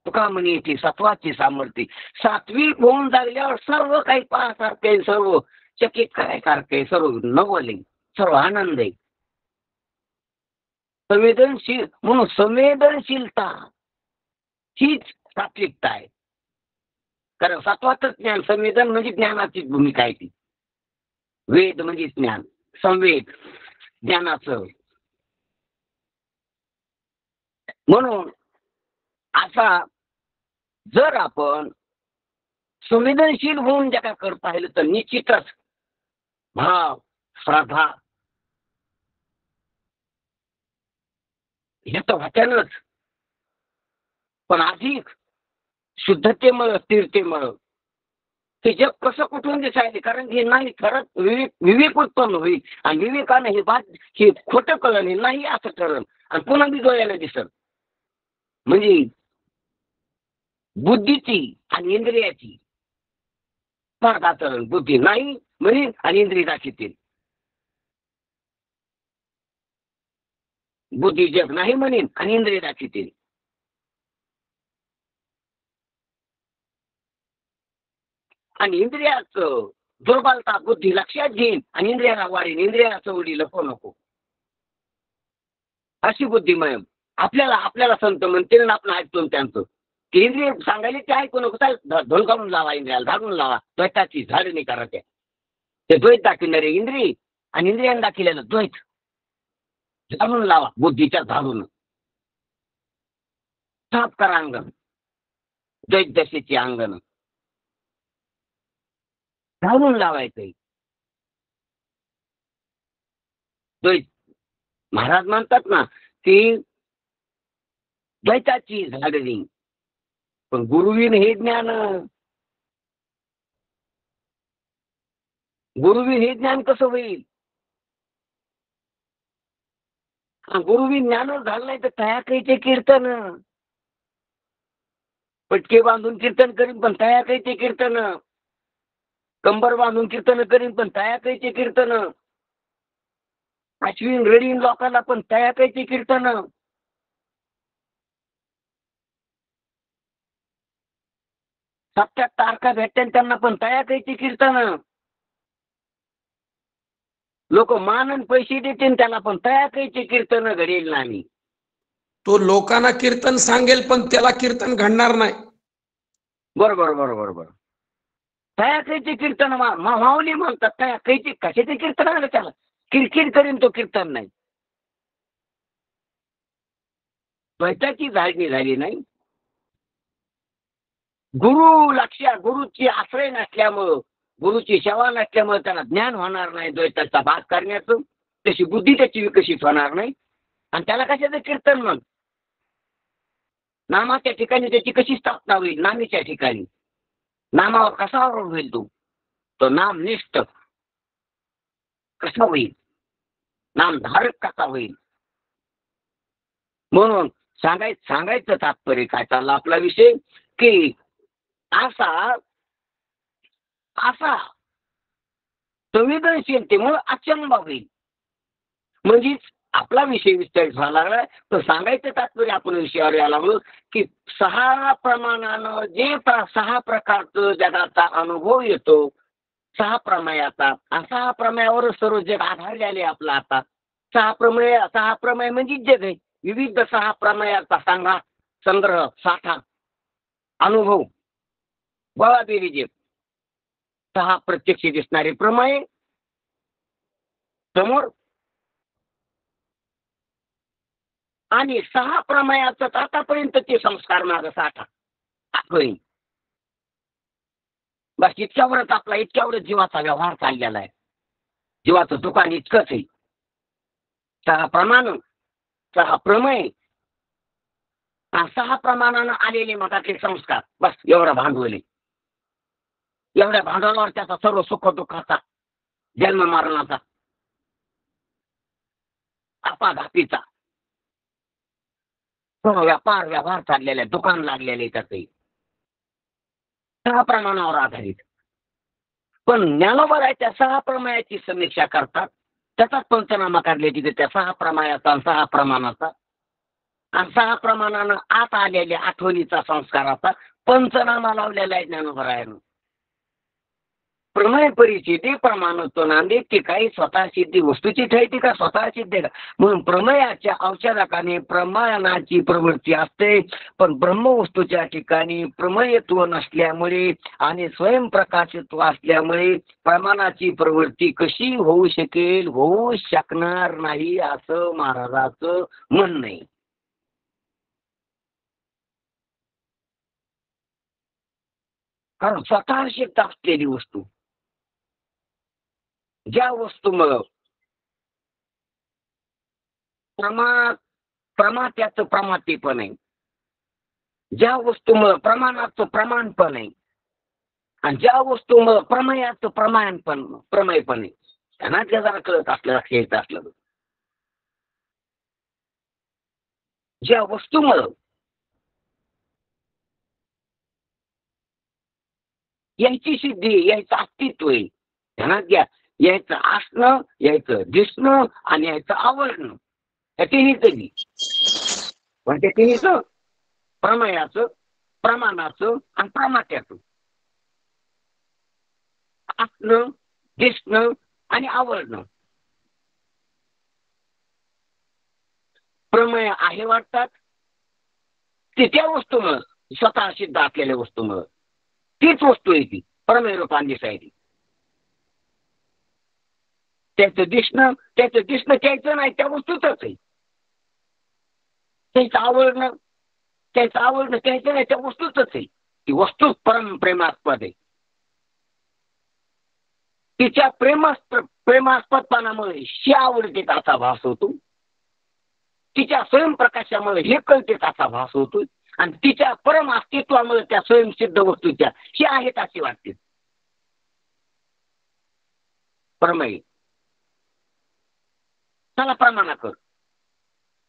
तुका म्हणे येते सत्वाची सामर्थ्य सात्विक होऊन जागल्यावर सर्व काही पाहसारखे सर्व चकित करायसारखे सर्व नवल आहे सर्व आनंद आहे संवेदनशील म्हणून संवेदनशीलता हीच सात्विकता आहे कारण सत्वाचं ज्ञान संवेदन म्हणजे ज्ञानाची भूमिका आहे ती वेद म्हणजे ज्ञान संवेद ज्ञानाचं म्हणून असा जर आपण संवेदनशील होऊन जगाकडे पाहिलं तर निश्चितच भाव श्रद्धा हे तर वाटणच पण अधिक शुद्धतेमुळं स्थिरतेमुळं हे जग कसं कुठून दिसायले कारण हे नाही खरंच विवेक उत्पन्न होईल आणि विवेकानं हे खोटं कळलं नाही असं ठरलं आणि पुन्हा बी डोळ्याला दिसत म्हणजे बुद्धीची आणि इंद्रियाची स्पर्धाचरण बुद्धी नाही म्हणेन आणि इंद्रिय दाखवतील बुद्धी जग नाही म्हणेन आणि इंद्रिय दाखवतील आणि इंद्रियाचं दुर्बलता बुद्धी लक्षात घेईन आणि इंद्रियाला वाढीन इंद्रियाचं उडी लपो नको अशी बुद्धिमय आपल्याला संत म्हणते ना आपण ऐकतो त्यांचं की इंद्रिय सांगायला ते ऐकू नको धोल काढून लावा इंद्रियाला झाडून लावा द्वैताची झाड नाही करायच्या ते द्वैत दाखविणारे इंद्रिय आणि इंद्रियाने दाखविलेलं द्वैत झाडून लावा बुद्धीच्या झाडून साफ करा अंगण द्वैत दशेची अंगण झाडून लावायचंय द्वैत महाराज म्हणतात ना की द्वैताची झाडणी पण गुरुविन हे ज्ञान कसं होईल गुरुविन ज्ञानच झालं नाही तर तया काहीचे कीर्तन पटके बांधून कीर्तन करीन पण तया काहीचे कीर्तन कंबर बांधून कीर्तन करीन पण तया काहीचे कीर्तन अश्विन रडीन लोकांना पण तया काहीचे कीर्तन सप्त्यात तारखा भेटतील त्यांना पण तया काहीचे कीर्तन लोक मानन पैसे देतील त्याला पण तया काहीचे कीर्तन घडेल नाही
तो लोकांना कीर्तन सांगेल पण त्याला कीर्तन घडणार नाही
बरोबर तया काहीचे कीर्तन माऊली म्हणतात तया काहीचे कशाचे कीर्तन आलं त्याला किरकिर करीन तो कीर्तन नाही द्वैताची झाडणी झाली नाही गुरुची आश्रय नसल्यामुळं गुरुची सेवा नसल्यामुळे त्याला ज्ञान होणार नाही द्वैताचा भाग करण्याचं तशी बुद्धी त्याची विकसित होणार नाही आणि त्याला कशाचं कीर्तन मग नामाच्या ठिकाणी त्याची कशी स्थापना होईल नामीच्या ठिकाणी नामावर कसा आरोप होईल तो नामनिष्ठ कसा होईल नामधारक कसा होईल म्हणून सांगायचं तात्पर्य काय चालला आपला विषय की असा संवेदनशीलतेमुळे अचंबा होईल. म्हणजेच आपला विषय विस्तारित व्हायला लागला. तर सांगायचं तात्पर्य आपण विषयावर यायला लागलो की 6 प्रमाणानं जे 6 प्रकारचं जगाचा अनुभव येतो, 6 प्रमेयाचा, 6 प्रमेयावर सर्व जग आधारलेले आपला आता 6 प्रमेय म्हणजे जग आहे. विविध 6 प्रमेयाचा संग्रह, साठा, अनुभव, गोळा बेरीज 6 प्रत्यक्ष दिसणारे प्रमेय समोर आणि 6 प्रमेयाचं आतापर्यंतचे संस्कार मागे साठा होईल. बस इतक्यावरच आपला इतक्यावरच जीवाचा व्यवहार चाललेला आहे. जीवाचं दुकान इतकंच आहे. 6 प्रमाण, 6 प्रमेय, 6 प्रमाणानं आलेले मताचे संस्कार. बस एवढं भांडवल आहे. एवढ्या भांडवलावर त्याचा सर्व सुख दुःखाचा, जन्म मरणाचा, अपाघातीचा सर्व व्यवहार चाललेला आहे. दुकान लागलेले त्याचंही 6 प्रमाणावर आधारित. पण ज्ञानोबा त्या 6 प्रमेयाची समीक्षा करतात. त्याचाच पंचनामा काढले तिथे त्या 6 प्रमेयाचा, 6 प्रमाणाचा आणि 6 प्रमाणानं आत आलेल्या आठवणीचा संस्काराचा पंचनामा लावलेला आहे ज्ञानोबरायानं. प्रमेय परिचिती प्रमाणत्व नांदे ती काही स्वतः सिद्धी वस्तूची ठेवते का स्वतः सिद्धी का. म्हणून प्रमेयाच्या औषधाकाने प्रमाणाची प्रवृत्ती असते. पण ब्रह्मवस्तूच्या ठिकाणी प्रमेयत्व नसल्यामुळे आणि स्वयंप्रकाशित्व असल्यामुळे प्रमाणाची प्रवृत्ती कशी होऊ शकेल, होऊ शकणार नाही असं महाराजाचं म्हणणं आहे. कारण स्वतः सिद्ध असलेली वस्तू, ज्या वस्तूमुळं प्रमात्याचं प्रमातेपण आहे, ज्या वस्तूमुळं प्रमाणाचं प्रमाणपण आहे आणि ज्या वस्तूमुळं प्रमेयाचं प्रमेयपण आहे, त्यांना ते जरा कळत असलं, लक्ष येत असलं. ज्या वस्तूमुळं याची सिद्धी, याचं अस्तित्व आहे, त्यांना द्या यायचं असणं, यायचं दिसणं आणि यायचं आवडणं, या तिन्हीच बी. पण ते तिन्हीच प्रमेयाचं, प्रमाणाचं आणि प्रमात्याचं असणं, दिसणं आणि आवडणं. प्रमेय आहे वाटतात ते त्या वस्तूमुळं, स्वतः सिद्ध असलेल्या वस्तूमुळं. तीच वस्तू आहे ती प्रमेय रूपाने दिसायची. त्याचं दिसणं त्याचं नाही, त्या वस्तूच आहे. त्याचं आवडणं त्याचं नाही, त्या वस्तूच आहे. ती वस्तू प्रेमास्पद आहे. तिच्या प्रेमास्पदपणामुळे शी आवडते असा भास होतो. तिच्या स्वयंप्रकाशामुळे हे कळते असा भास होतो आणि तिच्या परम अस्तित्वामुळे त्या स्वयंसिद्ध वस्तूच्या ही आहेत अशी वाटते. प्रमेय त्याला प्रमाणाकर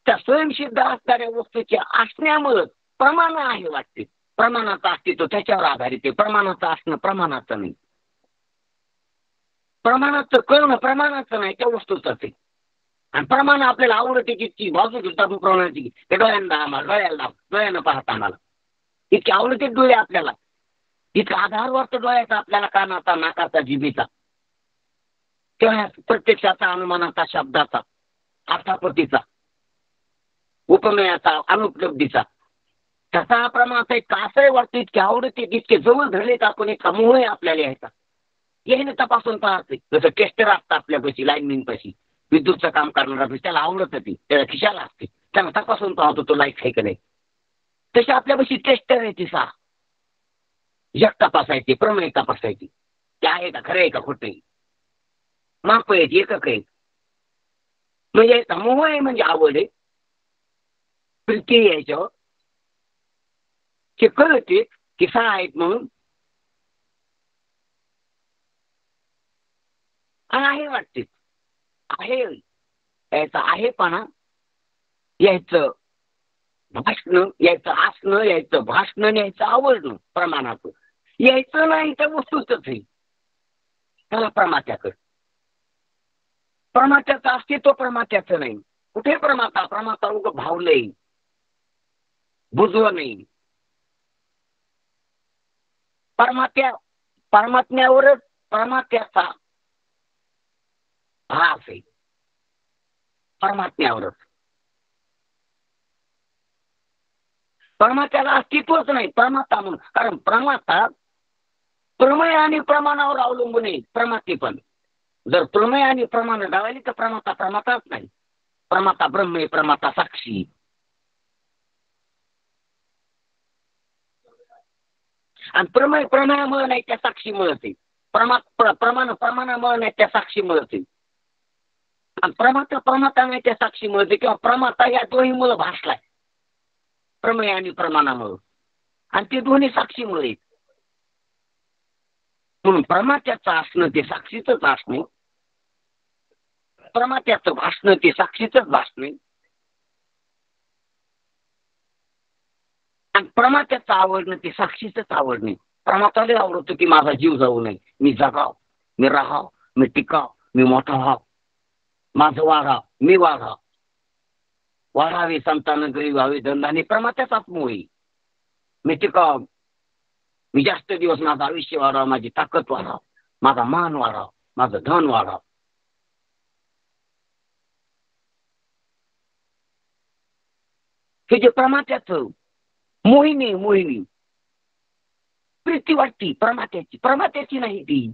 त्या स्वयंसिद्ध असणाऱ्या वस्तूच्या असण्यामुळे प्रमाण आहे वाटते. प्रमाणाचं अस्तित्व त्याच्यावर आधारित आहे. प्रमाणाचं असणं प्रमाणाचं नाही. प्रमाणाचं कळणं प्रमाणाचं नाही, त्या वस्तूच आहे. आणि प्रमाण आपल्याला आवडते तितकी बाजू घेतात प्रमाणाची. ते डोळ्यानं पाहता आम्हाला इतकी आवडते डोळे आपल्याला. इतका आधार वाटतो डोळ्याचा आपल्याला, कानाचा, नाकाचा, जिभेचा, तेव्हा प्रत्यक्षाचा, अनुमानाचा, शब्दाचा, अर्थापत्तीचा, उपमेयाचा, अनुपलब्धीचा तसा प्रमाणाचा एक कासही वाटतो. इतके आवडते, तितके जवळ धरलेत आपण. एक समूह आहे आपल्याला यायचा. याने तपासून पाहते. जसं टेस्टर असतं आपल्यापाशी, लाईनमॅन पाशी, विद्युतचं काम करणारा, त्याला आवडत ती, त्याला खिशाला असते, त्याला तपासून पाहतो तो लाईट आहे का नाही. तशी आपल्यापाशी टेस्टर आहे ती. 6 जग तपासायची, प्रमेय तपासायची, ते आहे का, खरं आहे का, खोटं आहे, माप आहेत, एकक आहेत. म्हणजे समूह आहे, म्हणजे आवड आहे, प्रीती यायच्यावर ते कळते की 6 आहेत म्हणून. आहे वाटते, आहे यायचं आहेपणा, यायचं भाषणं, यायचं असणं, यायचं भाषणं, यायचं आवडणं प्रमाणाचं. यायचं नाही त्या वस्तूच आहे, त्याला प्रमात्याकडे. परमात्याचं अस्तित्व परमात्याचं नाही. कुठे परमात्मा उगं भावलंय, बुजवं नाही. परमात्म्यावरच परमात्याचा भास आहे. परमात्म्यावरच. परमात्याला अस्तित्वच नाही परमात्मा म्हणून. कारण परमात्मा प्रमेय आणि प्रमाणावर अवलंबून आहे. प्रमाते पण जर प्रमेय आणि प्रमाण डावली तर प्रमाताच नाही. प्रमाता ब्रह्म आहे, प्रमाता साक्षी. आणि प्रमेयामुळे नाही त्या साक्षी मिळते. प्रमाणामुळे नाही त्या साक्षी मिळते. आणि प्रमाता नाही त्या साक्षी मिळते. किंवा प्रमाता या दोन्ही मुळे भासलाय, प्रमेय आणि प्रमाणामुळे. आणि ते दोन्ही साक्षी मिळेल. म्हणून प्रमात्याचं असणं ते साक्षीच असणे, प्रमात्याचं भासणं ते साक्षीच भासणे. आणि प्रमात्याचं आवडणं ते साक्षीच आवडणे. प्रमाताला आवडतं की माझा जीव जाऊ नये, मी जगाव, मी राहाव, मी टिकाव, मी मोठा व्हाव, माझं वाढाव, मी वाढाव, वाढावे संतान गरीब व्हावे धनधान्य. प्रमात्याचाच मोही. मी टिकाव, मी जास्त दिवस माझं आयुष्य वाढावं, माझी ताकद वाढाव, माझा मान वाढाव, माझं धन वाढाव. हे जे प्रमात्याचं मोहिनी प्रीती वाटती प्रमात्याची नाही ती.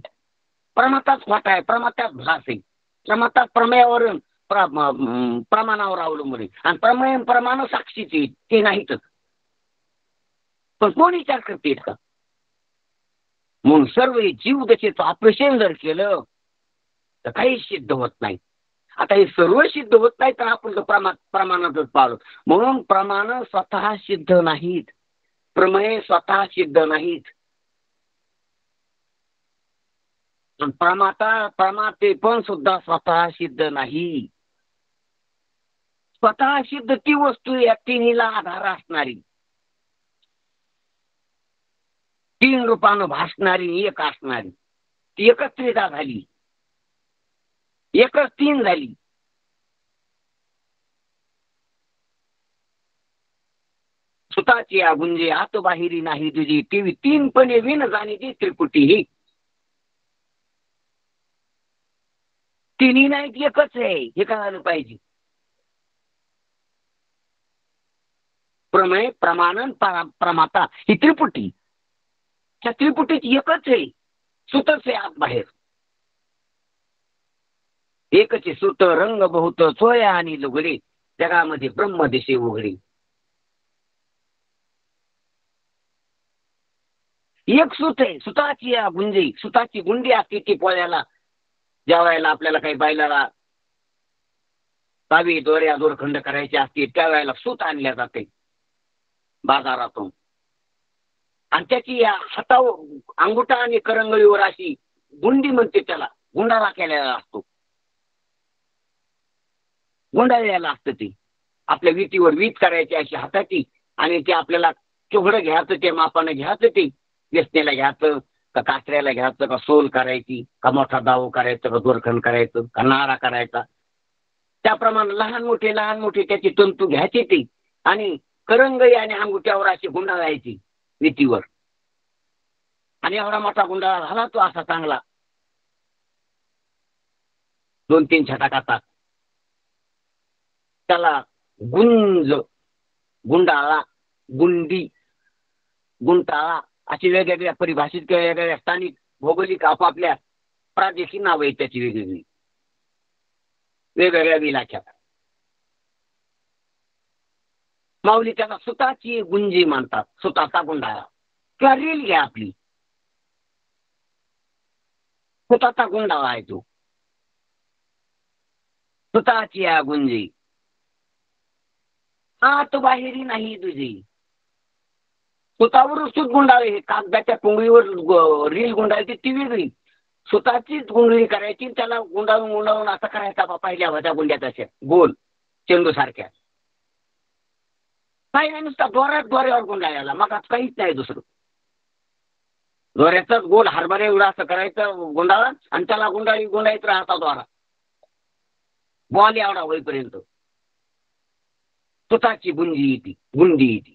प्रमाताच वाटा आहे, प्रमात्याच भास आहे. प्रमाताच प्रमेयावर प्रमाणावर अवलंबून आहे. आणि प्रमेय प्रमाण साक्षीचे ते नाहीतच. पण कोण विचार करते का? म्हणून सर्व जीव दशेचं ऑपरेशन जर केलं तर काही सिद्ध होत नाही. आता हे सर्व सिद्ध होत नाही तर आपण प्रमाणातच पाळतो. म्हणून प्रमाण स्वतः सिद्ध नाहीत, प्रमेय स्वतः सिद्ध नाहीत. प्रमाते पण सुद्धा स्वतः सिद्ध नाही. स्वतः सिद्ध ती वस्तू या तिन्हीला आधार असणारी, तीन रूपानं भासणारी, एक असणारी, ती एकच त्रिधा झाली, एकच तीन झाली. सुताची गुंजे आत बाहेरी नाही तुझी, ती तीनपणे विन जाणीची त्रिपुटी. ही तिन्ही नाहीत, एकच आहे हे कळायला पाहिजे. प्रमेय प्रमाण प्रमाता ही त्रिपुटी. त्या त्रिपुटीची एकच आहे, सुतच आहे आत बाहेर. एकच सुत रंग बहुत सोया आणि लुगडे, जगामध्ये ब्रह्म दिसे उघडे. एक सूत आहे, सुताची गुंजी. सुताची गुंडी असते ती पोळ्याला जेवायला आपल्याला काही बैलाला तावी दोऱ्या दोरखंड करायचे असते त्यावेळेला सूत आणल्या जाते बाजारातून. आणि त्याची हातावर अंगुठा आणि करंगळीवर अशी गुंडी म्हणते, त्याला गुंडाळा केलेला असतो, गुंडाळलेला असतं. ते आपल्या विटीवर वीट करायची अशी हाताची. आणि ते आपल्याला चोघडं घ्यायचं, ते मापानं घ्यायचं, ते व्यसनेला घ्यायचं का कासऱ्याला घ्यायचं, का सोल करायची, का मोठा दाव करायचं, का दोरखंड करायचं, का नारा करायचा. त्याप्रमाणे लहान मोठे त्याची तंतू घ्यायची ती. आणि करंगई आणि अंगुठ्यावर अशी गुंडाळायची विटीवर. आणि एवढा मोठा गुंडाळा झाला तो असा चांगला 2-3 छटाकाचा. त्याला गुंज, गुंडाळा, गुंडी, गुंटाळा अशी वेगवेगळ्या परिभाषित किंवा वेगवेगळ्या स्थानिक भौगोलिक आपापल्या प्रादेशिक नाव आहेत त्याची वेगवेगळी, वेगवेगळ्या विलाच्या. माऊली त्याला सुताची गुंजी म्हणतात, सुताचा गुंडाळा. किंवा रील घ्या आपली, सुताचा गुंडाळा आहे तो. सुताची गुंजी आत बाहेरी नाही तुझी. सुतावर सूत गुंडाळे, हे कागदाच्या पुंगळीवर रील गुंडाळची ती वेगळी. सुताची गुंडळी करायची, त्याला गुंडाळून असं करायचा पहिल्या होत्या गुंड्यात अशा गोल चेंडू सारख्या. काही नाही, नुसता दोऱ्यावर गुंडाळायला, मग आज काहीच नाही दुसरं. दोऱ्याचाच गोल हरभरे एवढा असं करायचं गुंडाळा, आणि त्याला गुंडाळीत राहता द्वारा. बॉल एवढा होईपर्यंत तुताची गुंडी येते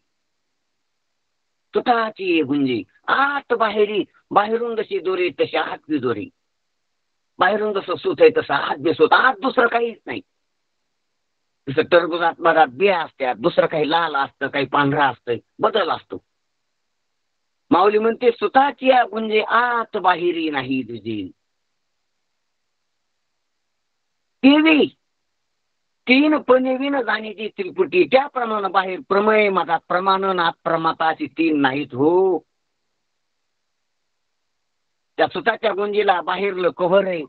तुताची गुंजी आत बाहेरून जशी दोरी तशी आत बी दोरी, बाहेरून जसं सूत आहे तसं आत बी सूत, आत दुसरं काहीच नाही. जसं टरबुजात मधात बिया असतात, दुसरं काही लाल असतं, काही पांढरा असतं, बदल असतो. माऊली म्हणते सुताची गुंजे आत बाहेरी नाही तुझी. टीव्ही तीन पणेवीन जाण्याची त्रिपुटी, त्याप्रमाणे बाहेर प्रमय मधात प्रमाण आत प्रमाताची तीन नाहीत हो. त्या सुताच्या गुंजीला बाहेरलं कव्हर आहे,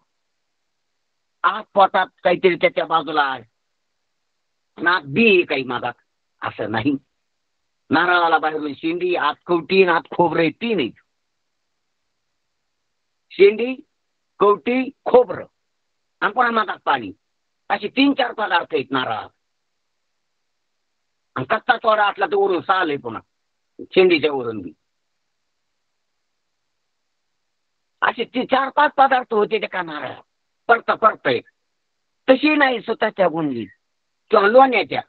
आत पोटात काहीतरी त्याच्या बाजूला आहे, नात बी काही मागात असं नाही. नारळाला बाहेरून शेंडी, आत कवटी, आत खोबरं, तीन आहेत. शेंडी, कवटी, खोबरं आणि पुन्हा मागात पाणी, असे 3-4 पदार्थ आहेत नारळात. आणि कच्चा चोडा असला तर वरून साल आहे पुन्हा शेंडीच्या वरून बी. असे 4-5 पदार्थ होते ते का नारळात पडतंय. तशी नाही स्वतःच्या गुंजीत किंवा लोण्याच्या.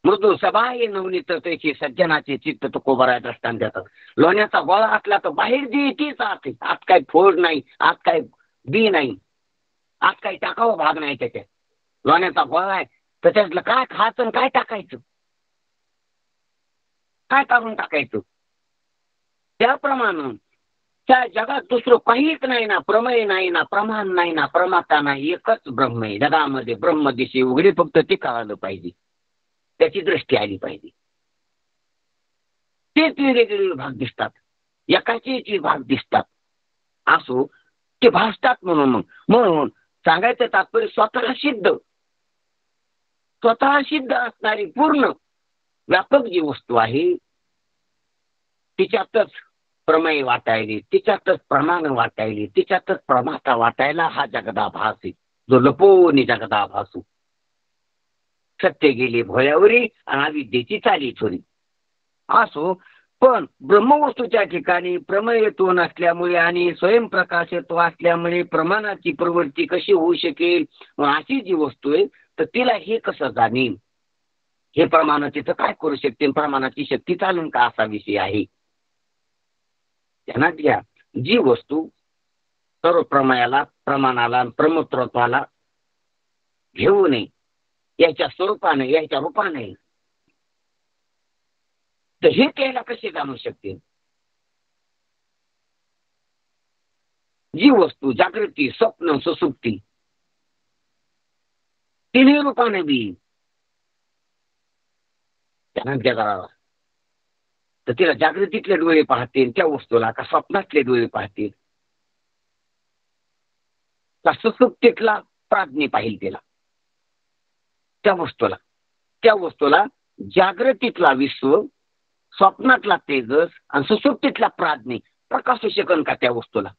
मृदू सबाई नवनीत त्याची सज्जनाचे चित्त तो कोबरायत असताना देतात. लोण्याचा गोळा असला तर बाहेर जी तीच आत, आत काही फोड नाही, आत काही बी नाही, आत काही टाकावं भाग नाही त्याच्यात. लोण्याचा गोळा आहे तर त्यातलं काय खायचं काय टाकायचं, काय काढून टाकायचं. त्याप्रमाणे त्या जगात दुसरं काहीच नाही ना, प्रमेय नाही ना, प्रमाण नाही ना, प्रमाता नाही, एकच ब्रह्म आहे. जगामध्ये ब्रह्मदिशी उघडे, फक्त ते कळालं पाहिजे, त्याची दृष्टी आली पाहिजे. तेच वेगवेगळे विभाग दिसतात, एकाचेच विभाग दिसतात, असो ते भासतात. म्हणून सांगायचं तात्पर्य स्वतः सिद्ध असणारी पूर्ण व्यापक जी वस्तू आहे तिच्यातच प्रमेय वाटायली, तिच्यातच प्रमाण वाटायली, तिच्यातच प्रमाता वाटायला हा जगदाभास आहे, जो लपोनी जगदाभासू. सत्य गेले भोयावरी आणि अविद्येची चाली थोरी. असो, पण ब्रह्मवस्तूच्या ठिकाणी प्रमेयत्व नसल्यामुळे आणि स्वयंप्रकाशत्व असल्यामुळे प्रमाणाची प्रवृत्ती कशी होऊ शकेल. अशी जी वस्तू आहे तर तिला हे कसं जाणीन, हे प्रमाण तिथं काय करू शकते, प्रमाणाची शक्ती चालून का, असा विषय आहे. ध्यानात घ्या, जी वस्तू सर्व प्रमेयाला, प्रमाणाला, प्रमत्वत्वाला घेऊ नये, याच्या स्वरूपाने, याच्या रूपाने, तर हे त्याला कसे जाणू शकते. जी वस्तू जागृती, स्वप्न, सुसुप्ती तिन्ही रूपाने बी त्यांना जगाला, तर तिला जागृतीतले डोळे पाहतील त्या वस्तूला, का स्वप्नातले डोळे पाहतील, का सुसुप्तीतला प्राज्ञी पाहिल तिला, त्या वस्तूला जागृतीतला विश्व, स्वप्नातला तेजस आणि सुसुप्तीतला प्राज्ञी प्रकाशू शकन का त्या वस्तूला.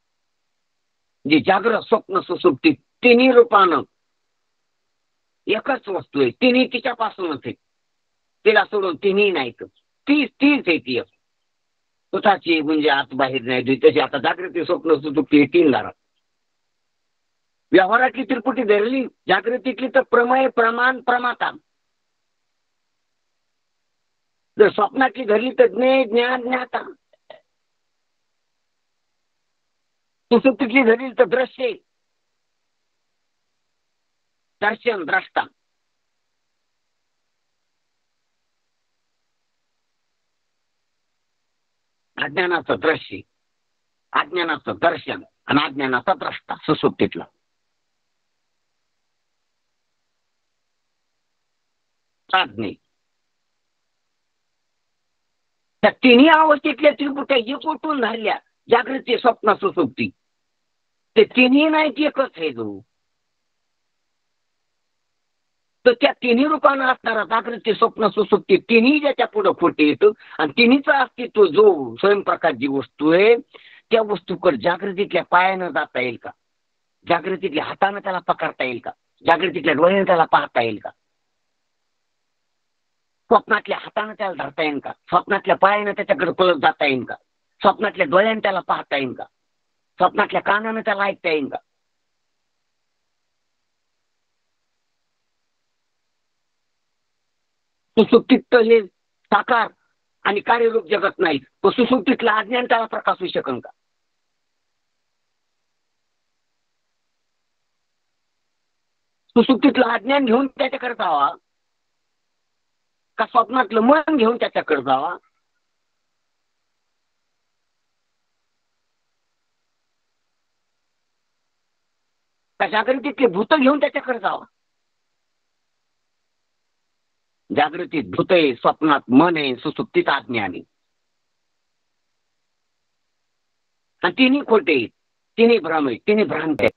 जी जागृत, स्वप्न, सुसुप्ती तिन्ही रूपानं एकच वस्तू आहे, तिन्ही तिच्यापासूनच आहे, तिला सोडून तिन्ही नाहीत, तीच आहे ती. स्वतःची म्हणजे आत बाहेर नाही, तशी आता जागृती, स्वप्न, सुसुप्ती 3 दारात. व्यवहारातली त्रिपुटी धरली, जागृतीतली तर प्रमेय, प्रमाण, प्रमाता. जर स्वप्नातली धरली तर ज्ञान, ज्ञाता. सुसुप्तीतली धरली तर दृश्य, दर्शन, द्रष्टा. अज्ञानाचं दृश्य, अज्ञानाचं दर्शन आणि अज्ञानाचा द्रष्टा सुसुप्तीतला. प्राज्ञी. त्या तिन्ही अवस्थेतल्या त्रिपुट्या एकवटून धरल्या, जागृती, स्वप्न, सुसुप्ती, ते तिन्ही नाहीत, एकच आहे जो. तर त्या तिन्ही रूपानं असणारा जागृती, स्वप्न, सुसुप्ती तिन्ही ज्याच्या पुढे फुटे येतो आणि तिन्हीचं अस्तित्व जो स्वयंप्रकाश जी वस्तू आहे त्या वस्तूकडे जागृतीतल्या पायानं जाता येईल का, जागृतीतल्या हातानं त्याला पकडता येईल का, जागृतीतल्या डोळ्यानं त्याला पाहता येईल का, स्वप्नातल्या हातानं त्याला धरता येईल का, स्वप्नातल्या पायानं त्याच्याकडे पळत जाता येईल का, स्वप्नातल्या डोळ्यानं त्याला पाहता येईल का, स्वप्नातल्या कानानं त्याला ऐकता येईल का. सुसुप्तीत हे साकार आणि कार्यरूप जगत नाही, तो सुसुप्तीतला अज्ञान त्याला प्रकाशू शकन का? सुसुप्तीतलं अज्ञान घेऊन त्याच्याकडे जावा का स्वप्नातलं मन घेऊन त्याच्याकडे जावा? का जागृतीतले भूत घेऊन त्याच्याकडे जावा? जागृतीत भूत आहे, स्वप्नात मन आहे, सुसुप्तीत अज्ञान आहे. आणि तिन्ही खोटे, तिन्ही भ्रम आहे, तिन्ही भ्रांत आहे.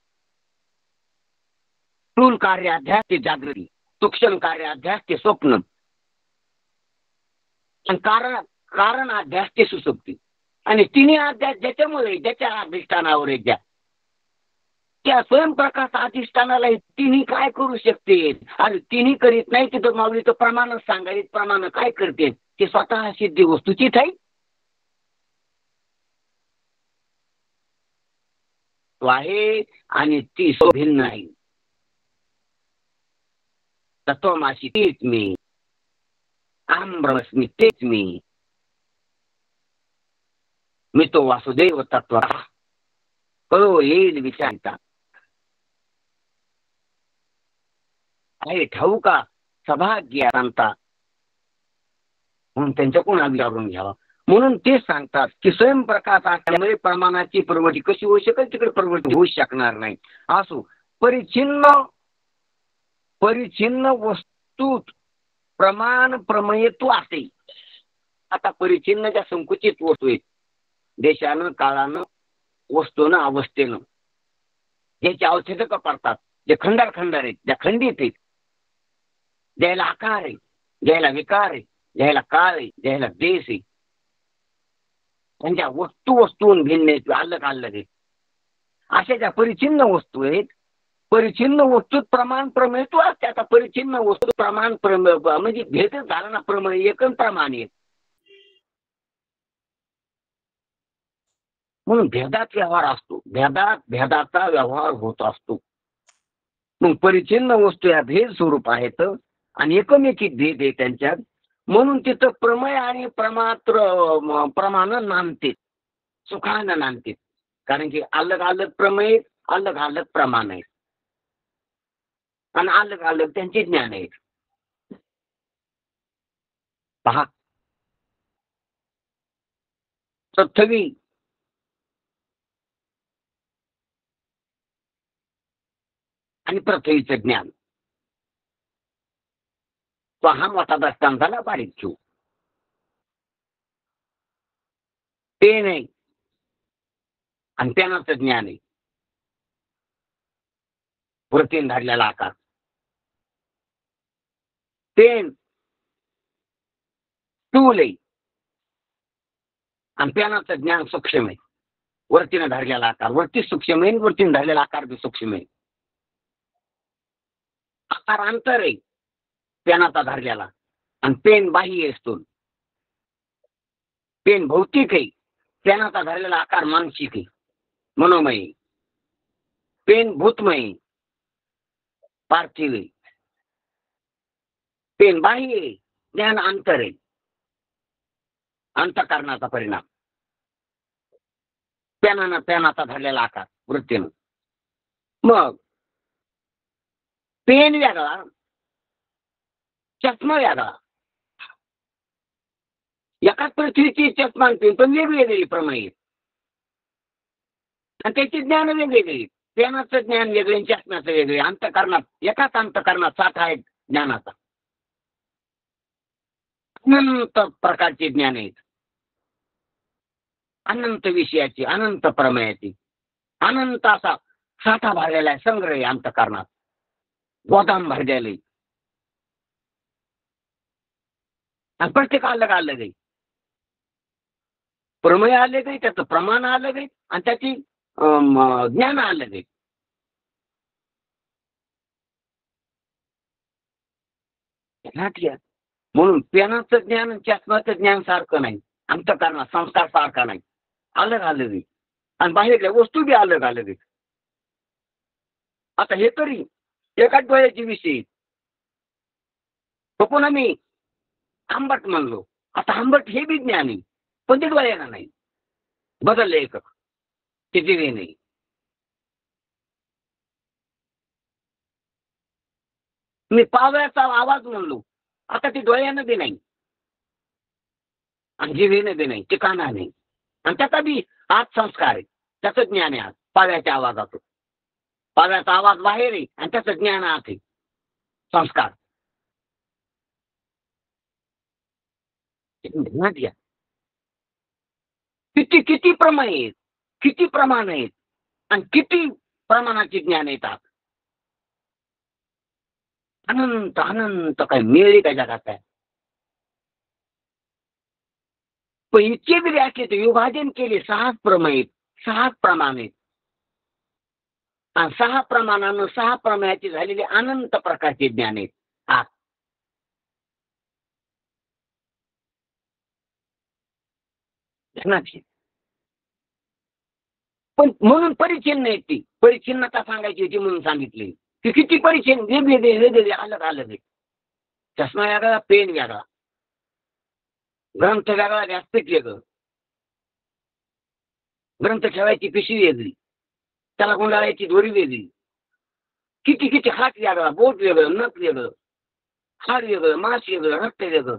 स्थूल कार्य अध्यास ते जागृती, सूक्ष्म कार्य अध्यास ते स्वप्न, आणि कारण अध्यास ते सुसुप्ती. आणि तिन्ही अध्यास ज्याच्यामुळे ज्याच्या अधिष्ठानावर आहे, त्या स्वयंप्रकाश अधिष्ठानाला तिन्ही काय करू शकते? आणि तिन्ही करीत नाही तिथं माऊली तर प्रमाणच सांगायचे. प्रमाण काय करते? ते स्वतः सिद्धी वस्तूची ठाई तो आहे आणि ती भिन्न नाही. तत्वमाशी तेच मी, अहम ब्रह्मस्मी तेच मी तो वासुदेव तत्व कळो येईल विचारता. आहे ठाऊका सभाग्य सांगता म्हणून त्यांच्याकडून विचारून घ्यावा. म्हणून ते सांगतात की स्वयंप्रकाश असल्यामुळे प्रमाणाची प्रवृत्ती कशी होऊ शकेल? तिकडे प्रवृत्ती होऊ शकणार नाही. असो परिच्छिन्न वस्तूत प्रमाण प्रमेयत्व असे. आता परिच्छिन्न ज्या संकुचित वस्तू आहेत, देशानं काळानं वस्तूनं अवस्थेनं ज्याचे अवच्छेदक पडतात, जे खंडार आहेत, ज्या खंडित आहेत, ज्याला आकार आहे, ज्याला विकार आहे, ज्याला काळ आहे, ज्याला देश आहे, त्यांच्या वस्तून भिन्न आहेत, अलग आहेत. अशा ज्या परिच्छिन्न वस्तू आहेत, परिच्छिन्न वस्तूत प्रमाण प्रमेयत्व असते. आता परिच्छिन्न वस्तू प्रमाण प्रमेय म्हणजे भेद झाला ना, प्रमेय एकच प्रमाण आहे. म्हणून भेदात व्यवहार असतो, भेदाचा व्यवहार होत असतो. मग परिच्छिन्न वस्तू या भेद स्वरूप आहेत आणि एकमेकी भेद आहे त्यांच्यात. म्हणून तिथं प्रमेय आणि प्रमाण नांदते, सुखानं नांदते. कारण की अलग प्रमेय, अलग प्रमाण आहेत आणि अलग त्यांचे ज्ञान आहेत. पहा, पृथ्वी आणि पृथ्वीचं ज्ञान तो हा मोठा दृष्टांत झाला. बारीक चूक पेन आहे आणि पेनाचं ज्ञान आहे, वृत्तीने धरलेला आकार. पेन स्थूल आहे आणि पेनाचं ज्ञान सूक्ष्म आहे, वरतीने धरलेला आकार. वरती सूक्ष्म आहे, वरतीने धरलेला आकार बी सूक्ष्म आहे. आकार अंतर आहे पेनाचा धरलेला, आणि पेन बाह्य असतो. पेन भौतिक आहे, पेनाचा धरलेला आकार मानसिक आहे, मनोमय. पेन भूतमय, पार्थिव आहे. पेन बाह्य आहे, ज्ञान अंतर आहे, अंतःकरणाचा परिणाम. पेनाचा धरलेला आकार वृत्तीनं. मग पेन वेगळा, चष्मा वेगळा. एकाच पृथ्वीची चष्मा पेन पण वेगवेगळी प्रमेय आहेत आणि त्याची ज्ञान वेगवेगळी. पेनाचं ज्ञान वेगळे, चष्म्याचं वेगळे. अंतःकरणात एकाच अंतःकरणात साठा आहे ज्ञानाचा. अनंत प्रकारचे ज्ञान आहेत, अनंत विषयाची, अनंत प्रमेयाची, अनंत असा साठा भरलेला आहे, संग्रह आहे अंतःकरणात, गोदाम भरलेले. आणि प्रत्येक अलग आहे. प्रमेय अलग आहे, त्याचं प्रमाण अलग आहे आणि त्याची ज्ञान अलग आहे. म्हणून पेनाचं ज्ञान आणि चष्माचं ज्ञान सारखं नाही, अंतःकरणात संस्कार सारखा नाही, अलग आहे. आणि बाहेरल्या वस्तू बी अलग आहेत. आता हे तरी एकाच डोळ्याची विषय. पुन्हा मी आंबट म्हणलो. आता आंबट हे बी ज्ञान आहे, पण ते डोळ्याला नाही. बदललं एकक, ते दिवे नाही. मी पावयाचा आवाज म्हणलो, आता ते डोळ्यानं बी नाही आणि जिभेनं बी नाही, ते काना नाही. आणि त्याचा बी आज संस्कार आहे, त्याचं ज्ञान आहे. आज पाव्याच्या आवाजाचं, पाव्याचा आवाज बाहेर आहे आणि त्याचं ज्ञान आत आहे, संस्कार. ध्यानात घ्या. किती किती प्रमाण आहेत, किती प्रमाण आहेत आणि किती प्रमाणाचे ज्ञान येतात. अनंत अनंत काय मिळेल का जगात काय. पण इतके जरी असले तर विभाजन केले 6 प्रमेय आहेत, 6 प्रमाण आहेत. आणि 6 प्रमाणानं 6 प्रमेयाचे झालेले अनंत प्रकारचे ज्ञान आहेत. हा ध्यानात घे. पण म्हणून परिचिन्न आहेत ती, परिचिन्नता सांगायची होती म्हणून सांगितले की किती परिचिन्न वेगवेगळे वेगवेगळे अलग अलग आहे. चष्मा वेगळा, पेन वेगळा, ग्रंथ वेगळा, व्यासपीठ वेगळं, ग्रंथ ठेवायची पिशवी वेगळी, त्याला गुंडाळायची दोरी वेगळी, किती किती हात वेगळा, बोट वेगळं, नख वेगळं, हाड वेगळं, मांस वेगळं, रक्त वेगळं,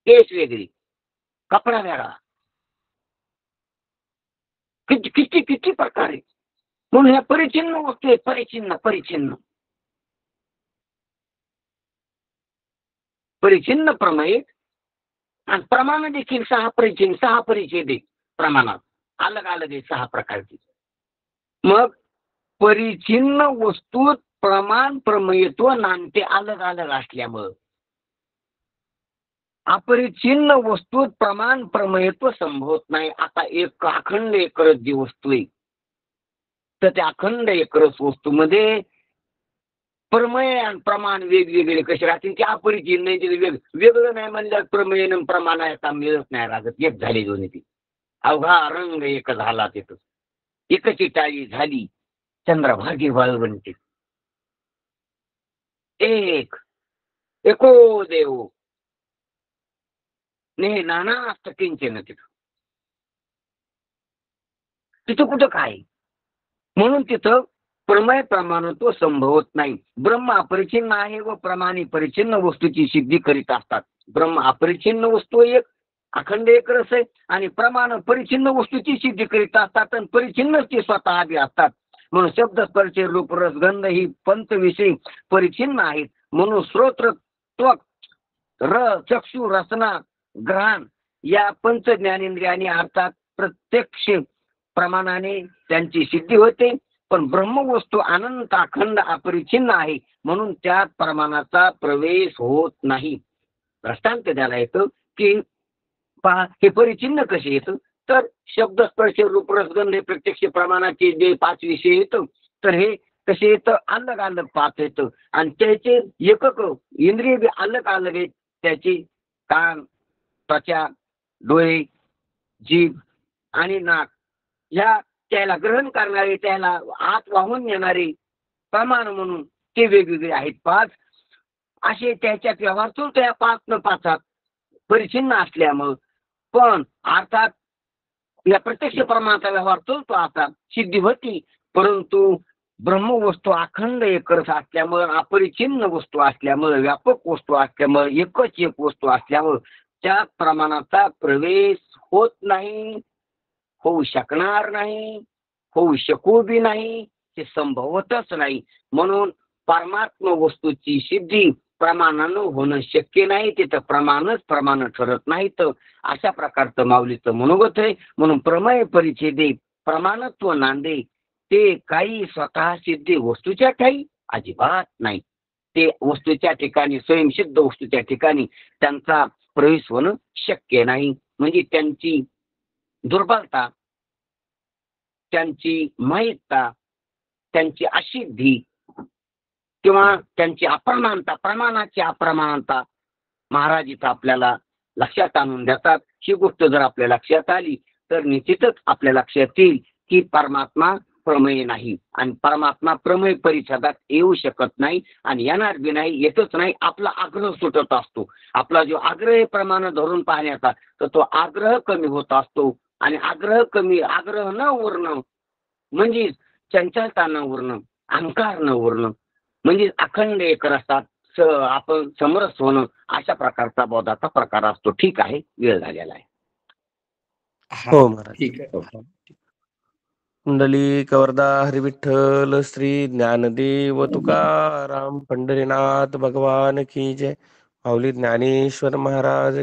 केस वेगळी, कपडा वेगळा, किती किती किती प्रकार आहे. म्हणून ह्या परिचिन्न वस्तू आहे, परिचिन्न परिचिन्न परिचिन्न प्रमेय आणि प्रमाण देखील 6 परिचिन्न, 6 परिच्छेद आहे प्रमाणात, अलग अलग आहे 6 प्रकारची. मग परिचिन्न वस्तूत प्रमाण प्रमेयत्व नांदते अलग अलग असल्यामुळं. अपरिचिन्न वस्तूत प्रमाण प्रमेयत्व संभवत नाही. आता एक अखंड एकरस जी वस्तू आहे, तर त्या अखंड एकरस वस्तूमध्ये प्रमेय आणि प्रमाण वेगवेगळे कसे राहतील, ते अपरिचिन्न नाही. वेगळं नाही म्हणल्यावर प्रमेय आणि प्रमाण मिळत नाही, रागत एक झाले दोन्ही. ती अवघा रंग एक झाला, तिथं एकची टाळी झाली, चंद्रभागी बनते. एक एको देव ने नाना असतं किंचन. तिथं तिथं कुठं काय. म्हणून तिथं प्रमेय प्रमाणत्व संभवत नाही. ब्रह्म अपरिचिन्न आहे व प्रमाणी परिचिन्न वस्तूची सिद्धी करीत असतात. ब्रह्म अपरिचिन्न वस्तू एक अखंड एक रस आहे आणि प्रमाण परिचिन्न वस्तूची सिद्धी करीत असतात आणि परिचिन्नच ते स्वतः बी असतात. म्हणून शब्द स्पर्श रूप रस गंध ही पंचविषयी परिचिन्न आहेत. म्हणून श्रोत्र त्वक चक्षु रसना ग्रहण या पंच ज्ञानेंद्रियांनी अर्थात प्रत्यक्ष प्रमाणाने त्यांची सिद्धी होते. पण ब्रह्मवस्तू अनंत अखंड अपरिचिन्न आहे, म्हणून त्या प्रमाणाचा प्रवेश होत नाही. दृष्टांत द्यायला येतं की पहा हे परिचिन्न कसे येतं, तर शब्द स्पर्श रूप रस गंध हे प्रत्यक्ष प्रमाणाचे जे 5 विषय येतं, तर हे कसे येतं, अलग अलग 5 येतं आणि त्याचे एकक इंद्रिय बी अलग अलग आहेत. त्याची कान, त्वचा, डोळे, जीभ आणि नाक ह्या त्याला ग्रहण करणारे, त्याला आत वाहून नेणारे प्रमाण म्हणून ते वेगवेगळे आहेत 5. असे त्याच्यात व्यवहार चालतो या 5 न 5 परिचिन्न असल्यामुळं. पण अर्थात या प्रत्यक्ष प्रमाणाचा व्यवहार चालतो, आता सिद्धी होती. परंतु ब्रह्मवस्तू अखंड एकरस असल्यामुळं, अपरिचिन्न वस्तू असल्यामुळं, व्यापक वस्तू असल्यामुळं, एकच एक वस्तू असल्यामुळं त्या प्रमाणाचा प्रवेश होत नाही, होऊ शकणार नाही, होऊ शकू बी नाही, ते संभवतच नाही. म्हणून परमात्म वस्तूची सिद्धी प्रमाणानं होणं शक्य नाही. तिथं प्रमाणच प्रमाण ठरत नाही. तर अशा प्रकारचं माऊलीचं मनोगत आहे. म्हणून प्रमेय परिच्छेदे प्रमाणत्व नांदे ते काही स्वतः सिद्धी वस्तूच्या ठाई अजिबात नाही. ते वस्तूच्या ठिकाणी, स्वयंसिद्ध वस्तूच्या ठिकाणी त्यांचा प्रवेश होणं शक्य नाही. म्हणजे त्यांची दुर्बलता, त्यांची माहितता, त्यांची असिद्धी किंवा त्यांची अप्रमाणता, प्रमाणाची अप्रमाणता महाराज इथं आपल्याला लक्षात आणून देतात. ही गोष्ट जर आपल्या लक्षात आली तर निश्चितच आपल्या लक्षात येईल की परमात्मा प्रमेय नाही आणि परमात्मा प्रमेय परिच्छेदात येऊ शकत नाही आणि येणार बी नाही, येतच नाही. आपला आग्रह सुटत असतो. आपला जो आग्रह प्रमाण धरून पाहण्याचा तर तो आग्रह कमी होत असतो आणि आग्रह न उरणं म्हणजे चंचलता न उरणं, अहंकार न उरणं म्हणजे अखंड एक रसात आपण समरस होणं, अशा प्रकारचा बोधाचा प्रकार असतो. ठीक आहे, वेळ झालेला आहे.
हो महाराज.
ठीक आहे.
कुंडली कवरदा हरिविठ्ठल श्री ज्ञानदेव तुकाराम पंढरीनाथ भगवान की जय. माऊली ज्ञानेश्वर महाराज